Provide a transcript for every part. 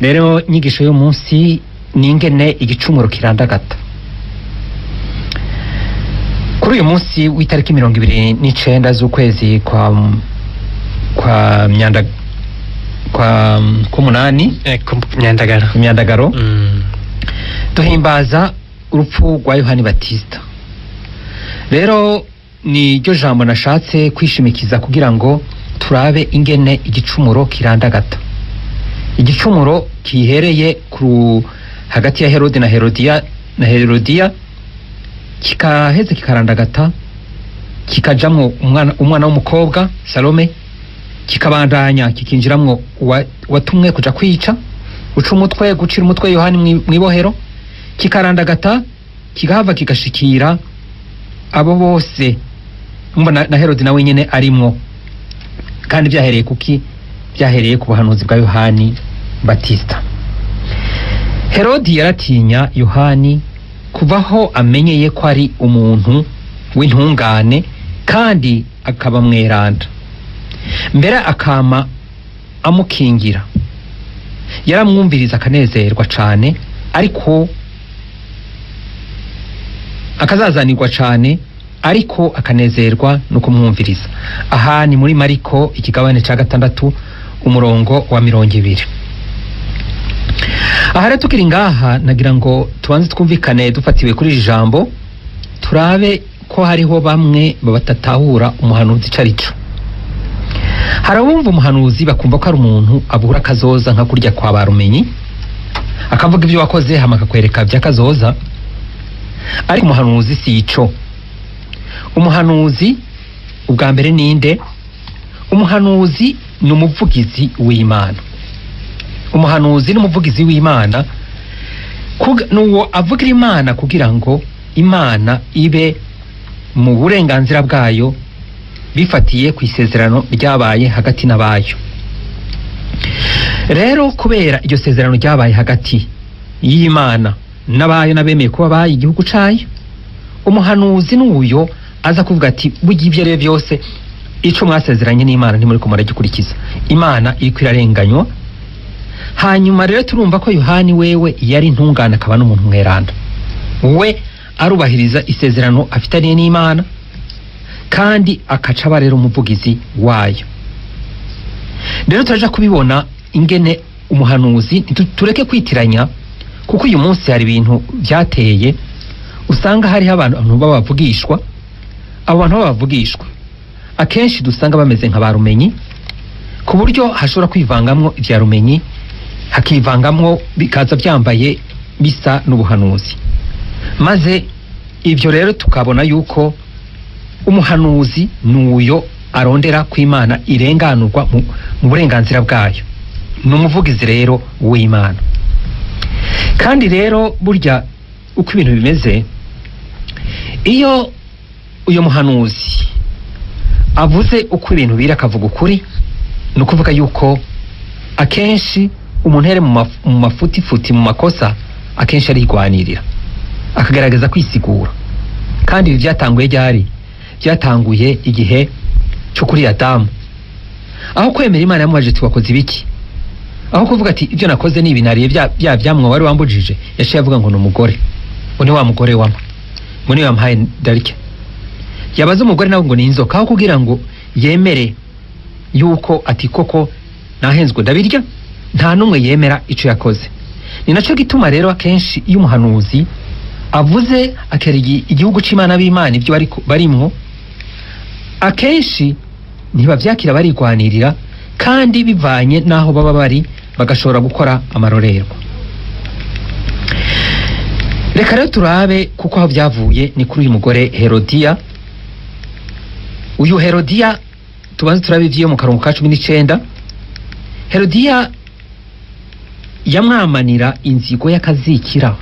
rero nyigisho y'umunsi ningene igicumuro kirandagata. Kuri uyu munsi w'itariki 29 z'ukwezi kwa kumunani Myandagaro duhimbaza urupfu rwa Yohani Batista. Rero ni ryo jambo nashatse kwishimikiza kugira ngo turabe ingene igicumuro kirandagata. Igicumuro kihereye hagati ya Herode na Herodiya kikaheze kikarandagata, kikajamwo umwana w'umukobwa Salome, kikabandanya kikinjiramwo watumwe kuja kwica, gucira umutwe Yohani mwibohero, kikarandagata kigahava kigashikira abo bose na Herode nawe nyene arimwo. Kandi byahereye kuki? Byahereye ku buhanuzi bwa Yohani Batista. Herodi yaratinya Yohani kuvaho amenyeye ko ari umuntu w'intungane kandi akaba mweranda, mbere akama amukingira, yaramwumviriza akanezerwa cane, ariko akazazanirwa cane, ariko akanezerwa no kumwumviriza. Aha ni muri Mariko ikigabane ca 6 umurongo wa 20. Aha rero tukiri ngaha nagira ngo tubanze twumvikane dufatiwe kuri iri jambo, turabe ko hariho bamwe batatahura umuhanuzi carico. Harabumva umuhanuzi bakumva ko ari umuntu abura kazoza nka kurya kwa barumenyi, akavuga ibyo wakoze hama akakwereka vyakazoza, ariko umuhanuzi si ico. Umuhanuzi ubwa mbere ninde? Umuhanuzi ni umuvugizi w'Imana. Umuhanuzi ni umuvugizi w'Imana, nuwo avugira Imana kugira ngo Imana ibe mu burenganzira bwayo bifatiye ku isezerano ryabaye hagati n'abayo. Rero kubera iryo sezerano ryabaye hagati y'Imana n'abayo nabemeye kuba baye igihugu cayo, umuhanuzi n'uyo aza kuvuga ati bugiye ibyo rero byose ico mwasezeranye n'Imana ntimuri ko muragikurikiza, Imana iriko irarenganywa. Hanyuma rero turumva ko Yohani wewe yari intungane akaba n'umuntu mweranda, we arubahiriza isezerano afitaniye n'Imana kandi akaca aba rero umuvugizi wayo. Rero turaja kubibona ingene umuhanuzi tureke kwitiranya, kuko uyu munsi hari ibintu byateye usanga hariho abantu babavugishwa. Abo bantu babavugishwa akenshi dusanga bameze nka barumenyi, ku buryo hashobora kwivangamwo ivya rumenyi, hakivangamwo bikaza byambaye bisa n'ubuhanuzi. Maze ibyo rero tukabona yuko umuhanuzi nuyo arondera ku Imana irenganurwa mu burenganzira bwayo, n'umuvugizi rero w'Imana. Kandi rero burya uko ibintu bimeze, iyo uyo muhanuzi avuze uko ibintu biri akavuga ukuri, ni ukuvuga yuko akenshi umuntu here mu mafutifuti mu makosa akenshi arigwanirira akagaragaza kwisigura. Kandi ibi byatanguye igihe cyo kuri Adamu, aho kwemera Imana yamubaje ati wakoze ibiki, aho kuvuga ati ibyo nakoze ni ibinariye bya byamwe wari wambujije, yaciye avuga ngo n'umugore, ngo ni wa mugore wama, ngo ni wampaye ndarike. Yabaza umugore nawe ngo ni inzoka, aho kugira ngo yemere yuko ati koko nahenzwe ndabirya, nta numwe yemera ico yakoze. Ni naco gituma rero akenshi iyo umuhanuzi avuze akereye igihugu c'Imana b'Imana ibyo barimwo, akenshi ntibavyakira barigwanirira, kandi bivanye naho baba bari bagashobora gukora amarorerwa. Reka rero turabe kuko aho byavuye ni kuri uyu mugore Herodiya. Uyu Herodiya tubanze turabe ivyo mu karongo ka 19. Herodiya yamwamanira inzigo y'akazikira,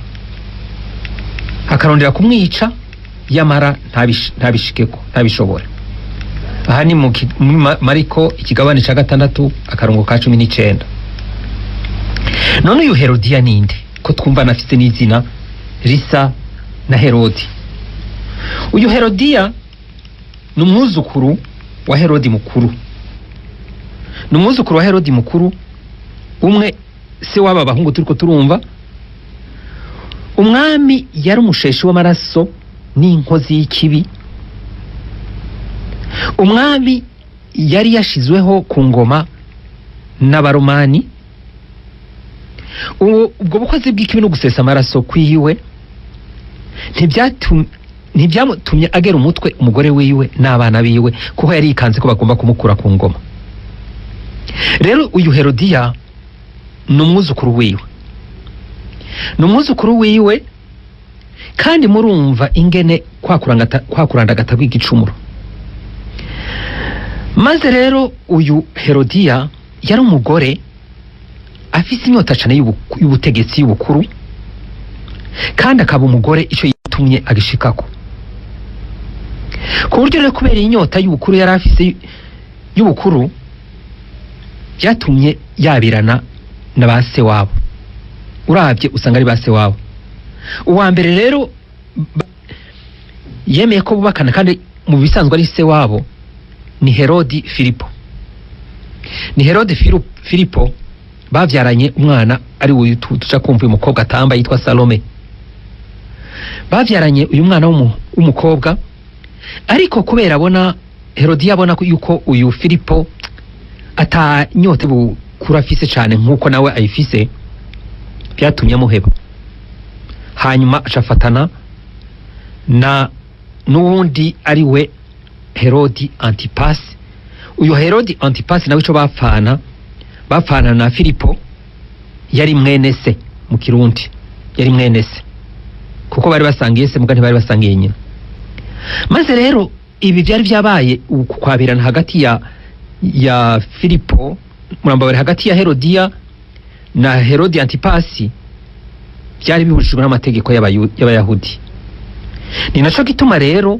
akarondera kumwica, yamara ntabishikeko, ntabishobora. Aha ni mu Mariko ikigabane ca 6 akarongo ka 19. None uyu Herodiya ninde ko twumva nafite n'izina risa na Herodi? Uyu Herodiya ni umwuzukuru wa Herodi mukuru, umwe se w'aba bahungu turiko turumva. Umwami yari umusheshi w'amaraso n'inkozi y'ikibi. Umwami yari yashizweho ku ngoma n'abaromani. Ubwo bukozi bw'ikibi no gusesa amaraso kwiwe ntibyamutumye agera umutwe umugore wiwe n'abana biwe, kuko yari yikanze ko bagomba kumukura ku ngoma. Rero uyu Herodiya ni umwuzukuru wiwe, kandi murumva ingene kwakurandagata bw'igicumuro. Maze rero uyu Herodiya yari umugore afise inyota cane y'ubutegetsi y'ubukuru, kandi akaba umugore ico yitumye agishikako. Ku buryo rero kubera inyota y'ubukuru yari afise y'ubukuru, byatumye yabirana na base wabo. Uravye usanga ari base wabo. Uwa mbere rero yemeye ko bubakana, kandi mu bisanzwe ari se wabo, ni Herodi Filipo. Ni Herodi Filipo bavyaranye umwana ari uyu tuca kumva uyu mukobwa atamba yitwa Salome. Bavyaranye uyu mwana w'umukobwa, ariko kubera abona Herodiya abona yuko uyu Filipo atanyote bukura afise cane nkuko nawe ayifise, byatumye amuheba. Hanyuma acafatana na n'uwundi ari we Herodi Antipasi. Uyu Herodi Antipasi nawe ico bapfana na Filipo yari mwene se, mu Kirundi yari mwene se, kuko bari basangiye se muga ntibari basangiye nyina. Maze rero ibi byari byabaye kwabirana hagati ya Filipo, murambabare hagati ya Herodiya na Herodi Antipasi, byari bibujijwe n'amategeko y'Abayahudi. Ni naco gituma rero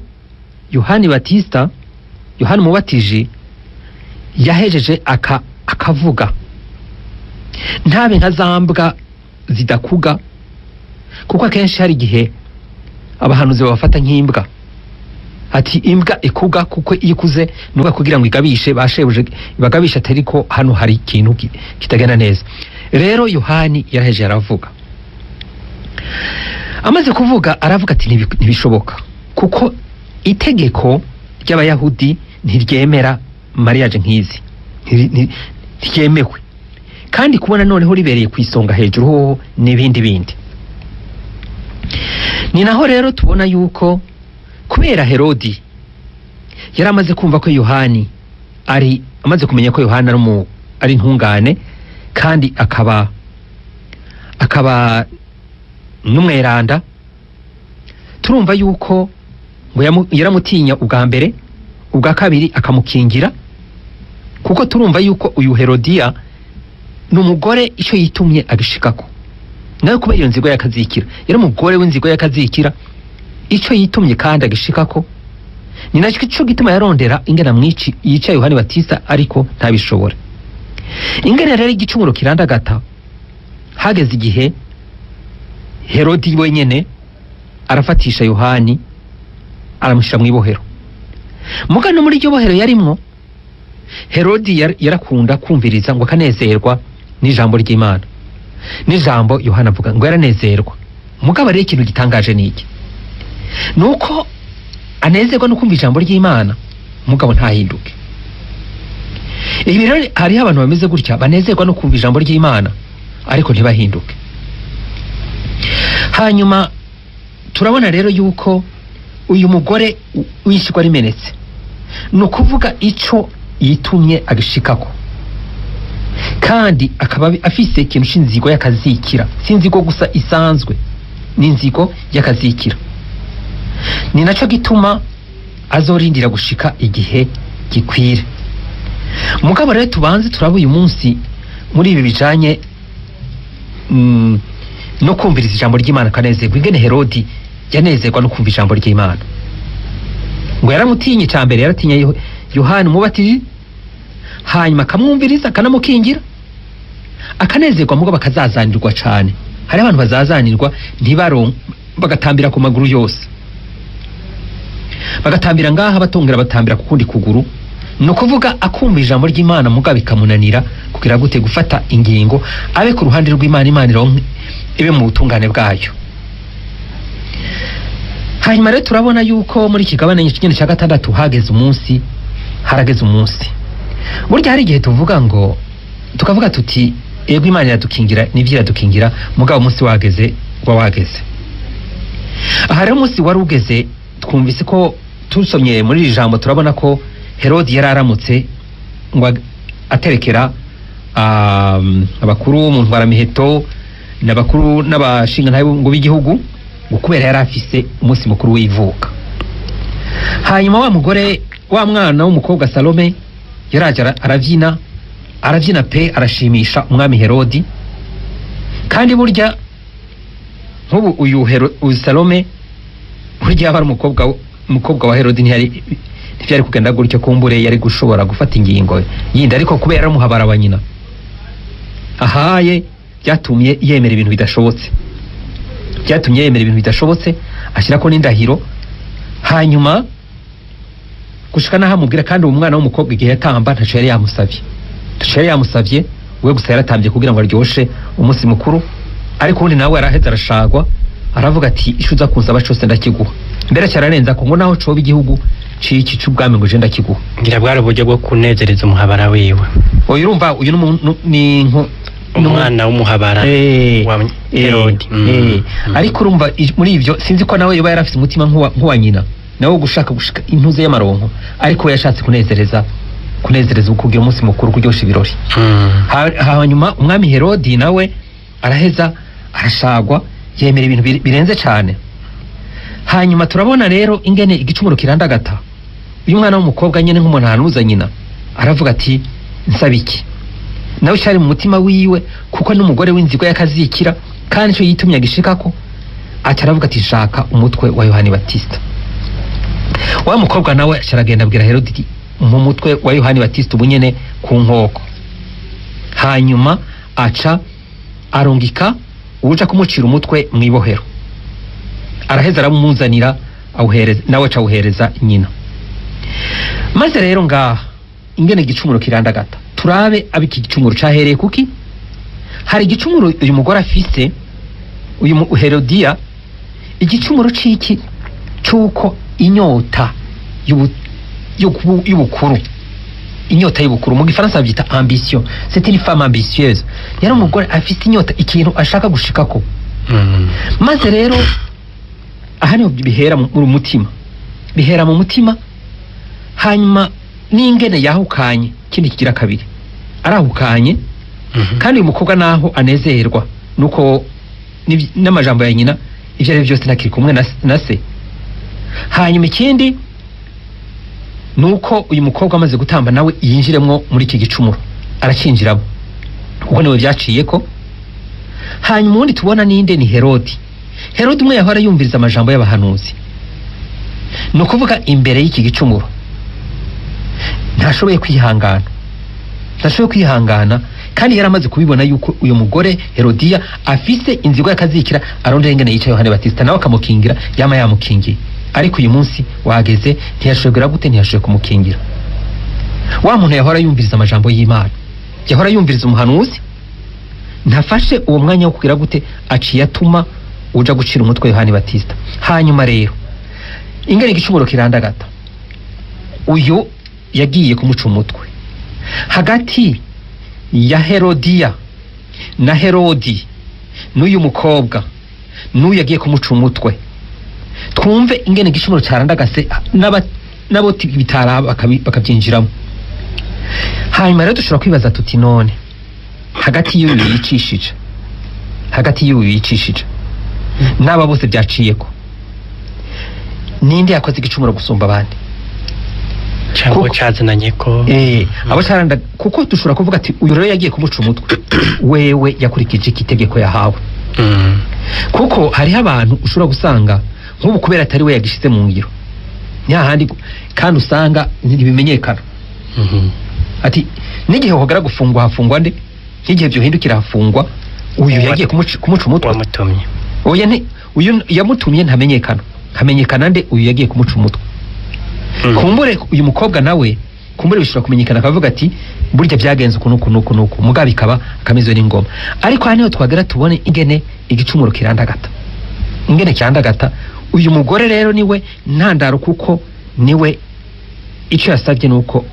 Yohani Mubatiji yahejeje akavuga, ntabe nka zambwa zidakuga, kuko akenshi hari igihe abahanuzi babafata nk'imbwa, ati imbwa ikuga kuko iyo ikuze nuga kugira ngo igabishe bashebuje bagabisha, atariko hano hari ikintu kitagenda neza. Rero Yohani yaraheje aravuga, amaze kuvuga aravuga ati ntibishoboka, kuko itegeko ry'Abayahudi ntiryemera mariage nk'izi, ntiryemewe, kandi kubona noneho ribereye kwisonga hejuru ho n'ibindi. Ni naho rero tubona yuko kubera Herodi yari amaze kumva ko Yohani amaze kumenya ko Yohani ari intungane, kandi akaba n'umweranda, turumva yuko ngo yaramutinya ubwa mbere, ubwa kabiri akamukingira, kuko turumva yuko uyu Herodiya n'umugore ico yitumye agishikako. Nawe kubera iyo nzigo yakazikira, yari umugore w'inzigo yakazikira, ico yitumye kandi agishikako. Ni naco gituma yarondera ingene amwici yica Yohani Batista, ariko ntabishobora. Ingene rero igicumuro kirandagata, hageze igihe Herodi wenyene arafatisha Yohani aramushira mu ibohero. Mugano muri iryo bohero yarimwo, Herodi yarakunda kumviriza ngo akanezerwa n'ijambo ry'Imana, n'ijambo Yohana avuga ngo yaranezerwa. Mugabo rero ikintu gitangaje niki, nuko anezerwa no kumva ijambo ry'Imana, mugabo ntahinduke. Ibi rero hariho abantu bameze gutya, banezerwa no kumva ijambo ry'Imana ariko ntibahinduke. Hanyuma turabona rero yuko uyu mugore wishikwa rimenetse, nukuvuga ico yitumye agishikako, kandi akaba afise ikintu c'inzigo yakazikira, sinzigo gusa isanzwe, n'inzigo yakazikira. Ni naco gituma azorindira gushika igihe gikwire. Mugabo rero tubanze turaba uyu munsi muri ibi bijanye no kumviriza ijambo ry'Imana kanezerwa, ingene Herodi yanezerwa no kumva ijambo ry'Imana. Ngo yaramutinye cyambere, yaratinya Yohani Mubatiji, hanyuma akamwumviriza akanamukingira, akanezerwa. Mugabo akazazanirwa cane. Hari abantu bazazanirwa bagatambira ku maguru yose, bagatambira ngaha batongera batambira ku kundi kuguru, no kuvuga akumva ijambo ry'Imana mugabo bikamunanira, kuko kugira gute gufata ingingo abe ku ruhande rw'Imana, Imana ironke ibe mu butungane bwayo. Hanyuma rero turabona yuko muri kigabane nyine cya gatandatu harageze umunsi. Burya hari igihe tuvuga ngo tukavuga tuti ego Imana iradukingira n'ivyo iradukingira, mugabo umunsi wageze aha rero umunsi wari ugeze. Twumvise ko tusomye muri iri jambo turabona ko Herodi yari aramutse ngo aterekera abakuru mu ntwaramiheto n'abakuru n'abashingantahe ngo b'igihugu, kubera yari afise umunsi mukuru w'ivuka. Hanyuma wa mugore wa mwana w'umukobwa Salome yaraje aravyina pe arashimisha umwami Herodi. Kandi burya nk'ubu uyu Salome burya yaba ari umukobwa wa Herodi ntivyari kugenda gutyo, kumbure yari gushobora gufata ingingo yindi, ariko kubera aramuhabara wa nyina ahaye byatumye yemera ibintu bidashobotse, ashyirako n'indahiro. Hanyuma gushika naho amubwira, kandi uwo mwana w'umukobwa igihe yatamba ntaco yari yamusavye, we gusa yaratambye kugira ngo aryoshe umunsi mukuru. Ariko ubundi nawe yaraheze arashagwa, aravuga ati ico uza kunsaba cose ndakiguha. Mbere cyararenza ko ngo naho coba igihugu ciki c'ubwami ngo je ndakiguha. Ngira bwari uburyo bwo kunezereza umuhabara wiwe. Oya urumva uyu ni umwana w'umuhabara wa Herodi. Ariko urumva muri ivyo sinzi ko nawe yoba yarafise umutima nk'uwa nyina, nawe gushaka intuze y'amaronko, ariko yashatse kunezereza kugira umunsi mukuru, kuryosha ibirori. Hanyuma umwami Herodi nawe araheza arashagwa, yemera ibintu birenze cyane. Hanyuma turabona rero ingene igicumuro kirandagata. Uyu mwana w'umukobwa nyene nk'umuntu ahanuza nyina aravuga ati nsaba iki, nawe cyari mu mutima wiwe, kuko n'umugore w'inzigo yakazikira, kandi ico yitumye agishikako ataravuga ati shaka umutwe wa Yohani Batista. Wa mukobwa nawe aragenda abwira Herodi mu mutwe wa Yohani Batista ubunyene ku nkoko. Hanyuma aca arungika uja kumucira umutwe mwibohero, araheza aramumuzanira nawe aca awuhereza nyina. Maze rero ngaha ingene igicumuro kirandagata, turabe abiki igicumuro cahereye kuki. Hari igicumuro uyu mugore afise, uyu Herodiya, igicumuro ciki cuko inyota y'ubukuru, inyota y'ubukuru mu gifaransa byita ambition. C'est une femme ambitieuse. Yari umugore afite inyota, ikintu ashaka gushikako. Maze rero aha niho bihera mu mutima. Hanyuma n'ingene yahukanye, kindi kigira kabiri arahukanye. Kandi uyu mukobwa naho anezerwa nuko n'amajambo ya nyina ivyo ari byose ntakiri kumwe na se. Hanyuma ikindi nuko uyu mukobwa amaze gutamba nawe yinjiremwo muri iki gicumuro, aracinjiramo kuko niwe byaciyeko. Hanyuma undi tubona ninde ni Herodi. Herodi umwe yahora yumviriza amajambo y'abahanuzi, no kuvuga imbere y'iki gicumuro ntashoboye kwihangana, kandi yaramaze kubibona yuko uyu mugore Herodiya afise inzigo yakazikira, arondera ingene yica Yohani Batista nawe akamukingira, yamukingiye. Ariko uyu munsi wageze ntiyashoboye kumukingira. Wa muntu yahora yumviriza amajambo y'Imana, yahora yumviriza umuhanuzi, ntafashe uwo mwanya wo kugira gute, aciye atuma uja gucira umutwe Yohani Batista. Hanyuma rero ingene igicumuro kirandagata, uyu yagiye kumuca umutwe. Hagati ya Herodiya na Herodi n'uyu mukobwa n'uyu yagiye kumuca umutwe, twumve ingene igicumuro carandagase nabo bitara bakabyinjiramo. Hanyuma rero dushobora kwibaza tuti none hagati y'uyu yicishije n'aba bose byaciyeko, ninde yakoze igicumuro gusumba abandi? Cyangwa cyazinanye ko abo cyaranda, kuko dushobora kuvuga ati uyu rero yagiye kumuca umutwe, wewe yakurikije itegeko yahawe. Kuko hariho abantu ushobora gusanga nk'ubu kubera atari we yagishize mu ngiro, nyahandi kandi usanga ntibimenyekana. Ati n'igihe hogara gufungwa hafungwa nde, nk'igihe byohindukira hafungwa uyu yagiye kumuca umutwe wamutumye. Oya uyu yamutumye hamenyekana nde uyu yagiye kumuca umutwe. Kumbure uyu mukobwa nawe kumbure bishobora kumenyekana akavuga ati burya byagenze uku mugabo ikaba akamizwe n'ingoma. Ariko hano twagera tubone ingene igicumuro kirandagata, ingene kirandagata. Uyu mugore rero niwe ntandaro, kuko niwe icyo yasabye nuko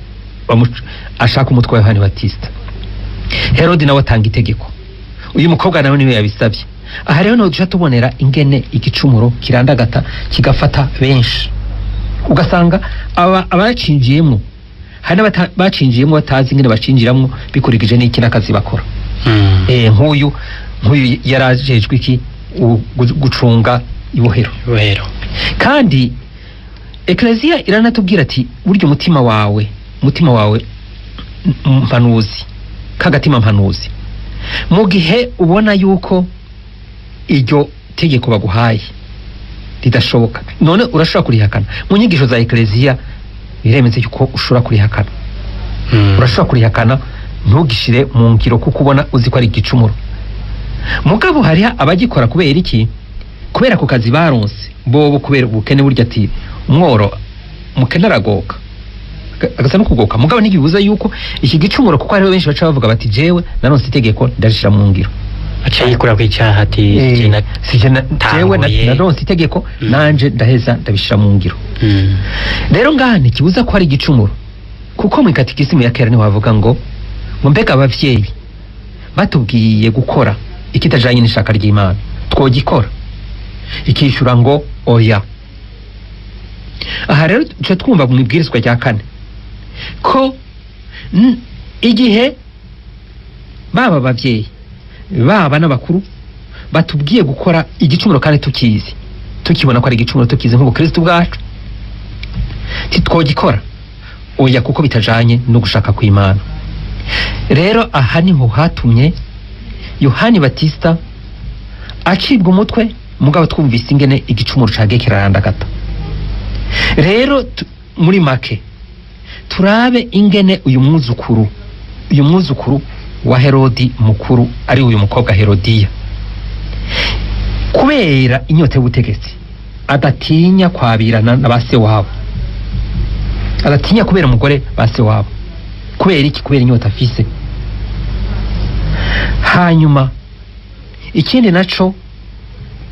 ashaka umutwe wa Yohani Batista. Herode nawe atanga itegeko, uyu mukobwa nawe niwe yabisabye. Aha rero duca tubonera ingene igicumuro kirandagata kigafata benshi, ugasanga abacinjiyemo hari bacinjiyemo batazi ingene bacinjiramwo bikurikije n'iki n'akazi bakora. Nk'uyu yarajejwe iki gucunga ibohero. Kandi Eklezia iranatubwira ati burya umutima wawe mpanuzi, kagatima mpanuzi, mu gihe ubona yuko iryo tegeko baguhaye ridashoboka, none urashobora kurihakana. Mu nyigisho za Eklezia biremeze yuko ushobora kurihakana. Urashobora kurihakana ntugishire mu ngiro, kuko ubona uzi ko ari igicumuro. Mugabo hari abagikora kubera iki? Kubera ku kazi baronse bobo, kubera ubukene. Burya ati umworo mukene aragoka, agasa no kugoka. Mugabo ntibibuza yuko iki gicumuro, kuko hariho benshi baca bavuga bati jewe naronse itegeko ndashira mu ngiro, aca yikura ku icyaha ati jewe naronse itegeko nanje ndaheza ndabishira mu ngiro. Rero ngaha ntikibuza ko ari igicumuro, kuko mu katikisimu ya kera ni wavuga ngo mbega abavyeyi batubwiye gukora ikitajanye n'ishaka ry'Imana twogikora, ikishura ngo oya. Aha rero tuje twumva mu ibwirizwa rya 4 ko igihe baba abavyeyi baba n'abakuru batubwiye gukora igicumuro kandi tukizi, tukibona ko ari igicumuro, tukizi nk'ubukristo bwacu, titwogikora oya, kuko bitajanye no gushaka kw'Imana. Rero aha niho hatumye Yohani Batista acibwa umutwe. Mugabo twumvise ingene igicumuro cage kirarandagata. Rero muri make turabe ingene uyu mwuzukuru wa Herodi mukuru ari uyu mukobwa Herodiya, kubera inyota y'ubutegetsi adatinya kwabirana na base wabo, adatinya kubera umugore base wabo. Kubera iki? Kubera inyota afise. Hanyuma ikindi naco,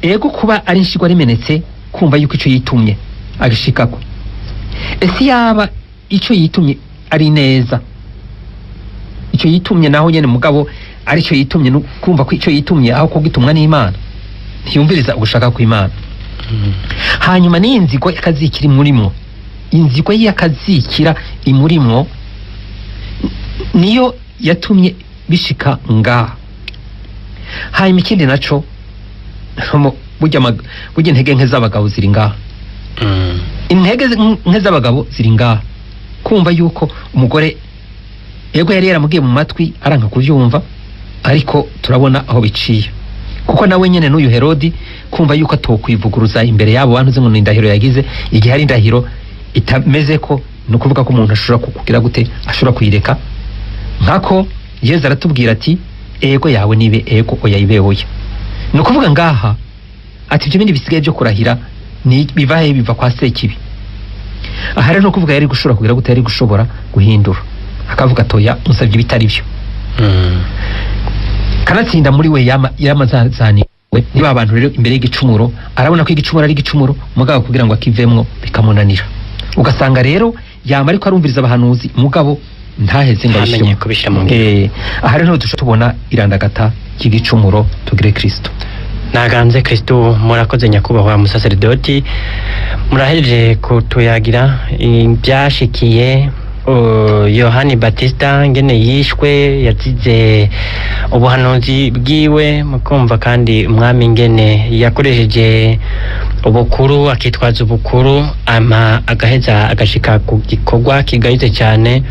ego kuba ari inshigwa rimenetse, kumva yuko ico yitumye agishikako. Ese yaba ico yitumye ari neza, ico yitumye naho nyene mugabo ari cyo yitumye, kumva ko ico yitumye aho kugitumwa n'Imana, ntiyumviriza ugushaka kw'Imana. Hanyuma ni inzigo yakazikira imurimo, inzigo yakazikira imurimwo niyo yatumye bishika ngaha. Hanyuma ikindi naco, burya intege nke z'abagabo ziri ngaha. Intege nke z'abagabo ziri ngaha, kumva yuko umugore ego yari yaramugiye mu matwi aranka kuvyumva, ariko turabona aho biciye, kuko nawe nyene n'uyu Herodi kumva yuko atokwivuguruza imbere yabo bantu ze ngo indahiro yagize. Igihe hari indahiro itameze ko, no kuvuga ko umuntu ashobora kugira gute, ashobora kuyireka. Nkako Yesu aratubwira ati ego yawe nibe ego, oya ibe oya. No kuvuga ngaha ati ibyo bindi bisigaye byo kurahira ni bivahe, biva kwa Sekibi. Aha rero no kuvuga yari gushobora kugira gute, yari gushobora guhindura akavuga toya musabye bitari byo. Kanatsinda muri we yamazazaniwe niba abantu rero imbere y'igicumuro arabona ko igicumuro ari igicumuro, mugabo kugira ngo akivemwo bikamunanira. Ugasanga rero yama ariko arumviriza abahanuzi, mugabo ntaheze ngo abishire mu ngiro. Aha rero dushobora irandagata y'igicumuro. Tugire Kristo. Naganze Kristo. Murakoze nyakubahwa musaserdoti, muraheje kutuyagira ibyashikiye Yohani Batista ngene yishwe, yazize ubuhanuzi bwiwe, mukumva kandi umwami ngene yakoresheje ubukuru, akitwaza ubukuru agaheza agashika ku gikorwa kigayize cyane,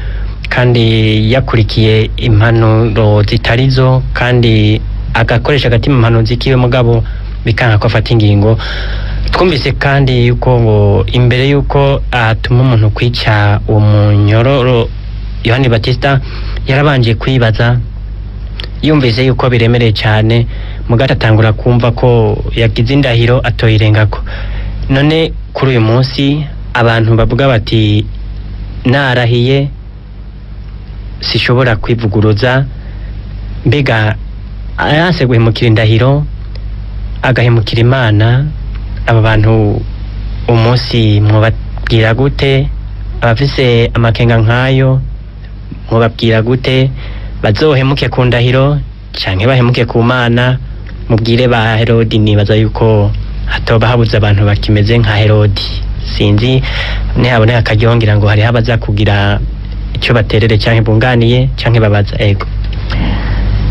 kandi yakurikiye impanuro zitarizo, kandi agakoresha agatima impanuzi kiwe, mugabo bikanka ko afata ingingo. Twumvise kandi yuko imbere yuko atuma umuntu kwica uwo munyororo Yohani Batista yarabanje kwibaza, yumvise yuko biremereye cyane, mugata atangura kumva ko yagize indahiro atoyirengako. None kuri uyu munsi abantu bavuga bati narahiye sishobora kwivuguruza, mbega yanse guhemukira indahiro agahemukira Imana. Aba bantu umunsi mwobabwira gute? Abafise amakenga nk'ayo mwobabwira gute bazohemuke ku ndahiro canke bahemuke ku Mana? Mubwire ba Herodi, nibaza yuko hatoba habuze abantu bakimeze nka Herodi. Sinzi nihaboneka akaryohongira ngo hari habaza kugira icyo baterere canke bunganiye canke babaza.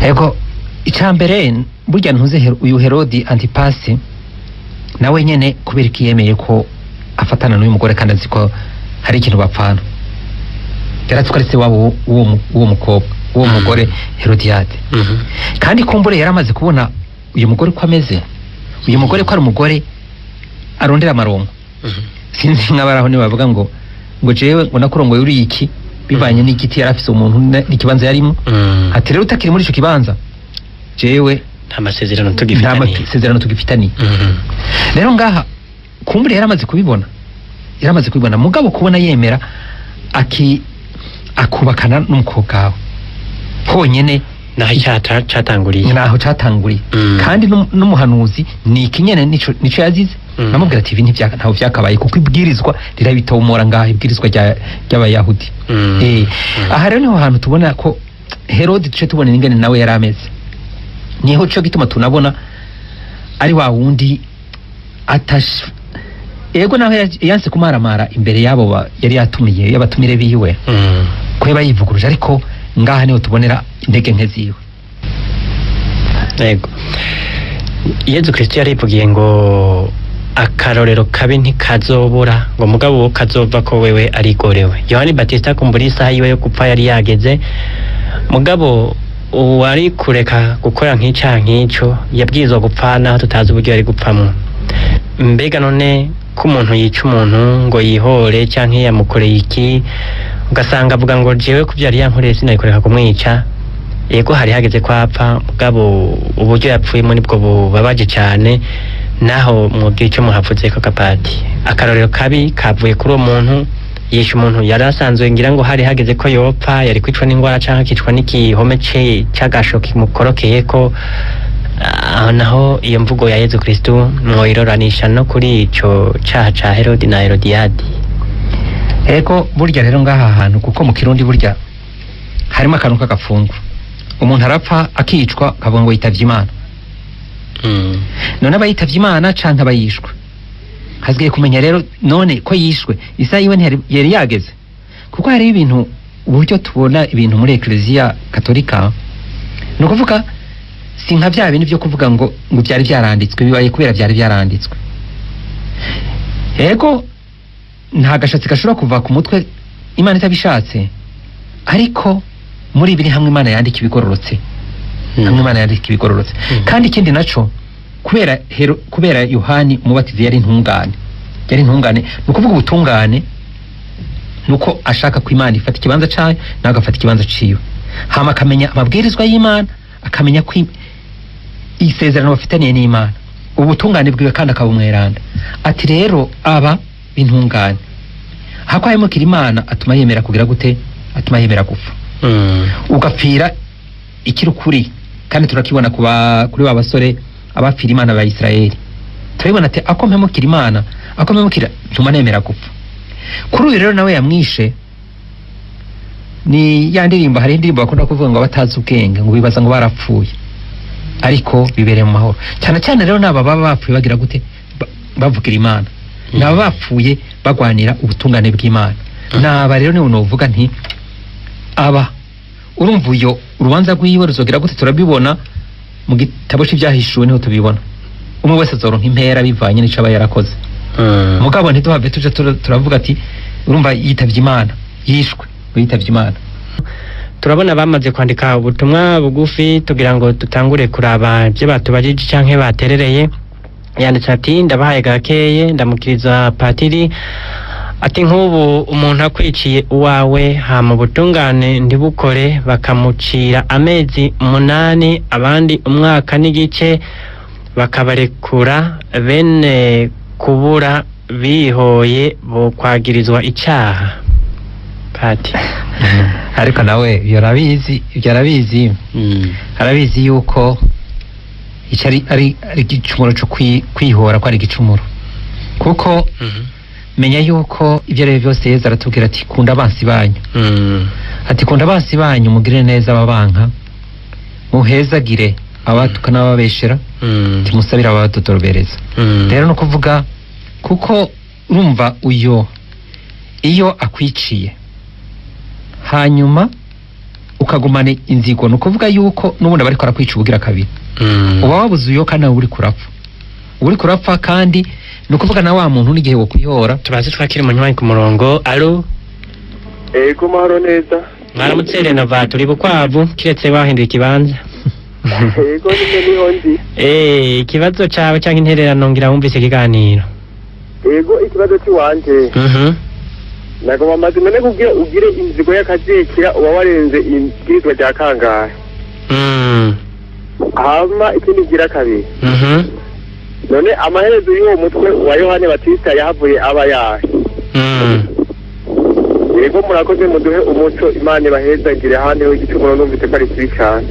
Ego icambere burya ntuze uyu Herodi Antipasi nawe nyene kubera ikiyemeye ko afatana n'uyu mugore kandi azi ko hari ikintu bapfana, yaratwikaritse wabo uwo mukobwa uwo mugore Herodiade. Kandi kumbure yaramaze kubona uyu mugore ko ameze, uyu mugore ko ari umugore arondera amarongo. Sinzi nk'abaraho ni bavuga ngo jewe ngo nakurongoye uri iki bivanye n'igiti yarafise umuntu n'ikibanza yarimo. Ati rero utakiri muri ico kibanza jewe nta masezerano tugifitani. Rero ngaha kumbure yaramaze kubibona mugabo kubona yemera akubakana n'umukobwa wawe honyene naho catanguriye. Kandi n'umuhanuzi ni ikinyene nico yazize. Namubwira ati ibi ntaho vyakabaye kuko ibwirizwa rirabitomora ngaha, ibwirizwa ry'abayahudi. Aha rero niho hantu tubona ko Herodi duce tubona ingene nawe yari ameze. Niho cyo gituma tunabona ari wa wundi ego naho yanse kumaramara imbere yabo yari yatumiye y'abatumire biwe ko bayivuguruje, ariko ngaha niho tubonera intege nke ziwe. Yego Yezu Kristo yarivugiye ngo akarorero kabi ntikazobura, ngo mugabo wo kazova ko wewe arigorewe. Yohani Batista kumbura isaha yiwe yo gupfa yari yageze, mugabo uwari kureka gukora nk'icyaha nk'icyo yabwirizwa gupfa naho tutazi uburyo yari gupfamo. Mbega none ko umuntu yica umuntu ngo yihore cyangwa yamukoreye iki, ugasanga avuga ngo jewe ko byari yankoreye sinayikoreka kumwica. Yego hari hageze ko apfa, mugabo uburyo yapfuyemo nibwo bubabaje cyane, naho mwubwira icyo muhavuze ko kapati. Akarorero kabi kavuye kuri uwo muntu yishe umuntu yari asanzwe ngira ngo hari hageze ko yopfa, yari kwicwa n'indwara cyangwa akicwa n'igihome cy'agasho kimukorokeye ko. Naho iyo mvugo ya Yezu Kristo mwoyiroranisha no kuri ico cyaha ca Herodi na Herodiadi. Ego burya rero ngaha hantu kuko mu Kirundi burya harimo akantu k'agafungu, umuntu arapfa akicwa kavuga ngo yitavye Imana. None abayitavye Imana canke abayishwe, hazgiye kumenya rero none ko yishwe isaha yiwe yari yageze. Kuko hari ibintu uburyo tubona ibintu muri Ecclesia Katolika, no kuvuga si nka bya bintu byo kuvuga ngo byari byaranditswe bibaye kubera byari byaranditswe. Ego nta gashatsi gashobora kuva ku mutwe Imana itabishatse, ariko muri ibiri hamwe Imana yandika ibigororotse, hamwe Imana yandika ibigororotse. Kandi ikindi naco kubera Yohani umubatizi yari intungane, nukuvuga ubutungane nuko ashaka ko Imana ifata ikibanza cyayo nagafata ikibanza ciwe, hama akamenya amabwirizwa y'Imana, akamenya ko isezerano bafitaniye n'Imana, ubutungane bwiwe kandi akabumweranda. Ati rero aba bintungane hako ayemukira Imana atuma yemera kugira gute, atuma yemera gupfa. Ugapfira ikirukuri, kandi turakibona kuri ba basore abapfira Imana ba Israeli. Turabona ati akompemukira Imana, akompemukira ntuma nemera gupfa. Kuri uyu rero nawe yamwishe. Ni ya ndirimbo, hari indirimbo bakunda kuvuga ngo batazi ubwenge ngo bibaza ngo barapfuye, ariko bibereye mu mahoro. Cyane cyane rero naba baba bapfuye bagira gute, bavugira Imana. Naba bapfuye bagwanira ubutungane bw'Imana. Naba rero niwe novuga nti aba urumva uyo urubanza rw'iwe ruzogira gute, turabibona mu gitabo cy'ibyahishuwe niho tubibona. Umwe wese azoronka impera bivanye n'ico aba yarakoze. Mugabo ntituhave tuje turavuga ati urumva yitavye Imana, yishwe yitavye Imana. Turabona bamaze kwandika ubutumwa bugufi tugira ngo tutangure kuraba ibyo batubajije canke baterereye. Yanditse ati ndabahaye gakeye, ndamukiriza patiri, ati nk'ubu umuntu akwiciye uwawe hama ubutungane ntibukore bakamucira amezi 8 abandi umwaka n'igice bakabarekura, bene kubura bihoye bo kwagirizwa icyaha pati ariko nawe ibyo arabizi arabizi yuko icyo ari igicumuro cyo kwihora ko ari igicumuro kuko menya yuko ibyo ari byo byose Yesu aratubwira ati kunda abansi banyu ati kunda abansi banyu mugire neza ababanka muhezagire abatuka n'ababeshera timusabira abadutorobereza rero no kuvuga kuko urumva iyo akwiciye hanyuma ukagumana inzigo no kuvuga yuko nubundi bariko arakwica ubugira kabiri uba wabuze uyo kandi uri kurapfa kandi no kuvuga na wa muntu n'igihe wo kwihora tubaze twakiri mu nywanyi ku murongo alo ego mahoro neza mwaramutse Renova turi bukwavu kiretse bahinduye ikibanza ego niho ndi ikibazo cawe cyangwa intererano ngira wumvise ikiganiro ego ikibazo cy'iwanje nagomba amazina ne kugira ugire inzigo y'akazikira uba warenze ibwirizwa rya kangahe hama ikindi gira kabiri none amaherezo y'uwo mutwe wa Yohane Batista yahavuye aba yahe yego murakoze muduhe umuco Imana ibahezagire hane ho igicumuro numvise ko ari kibi cyane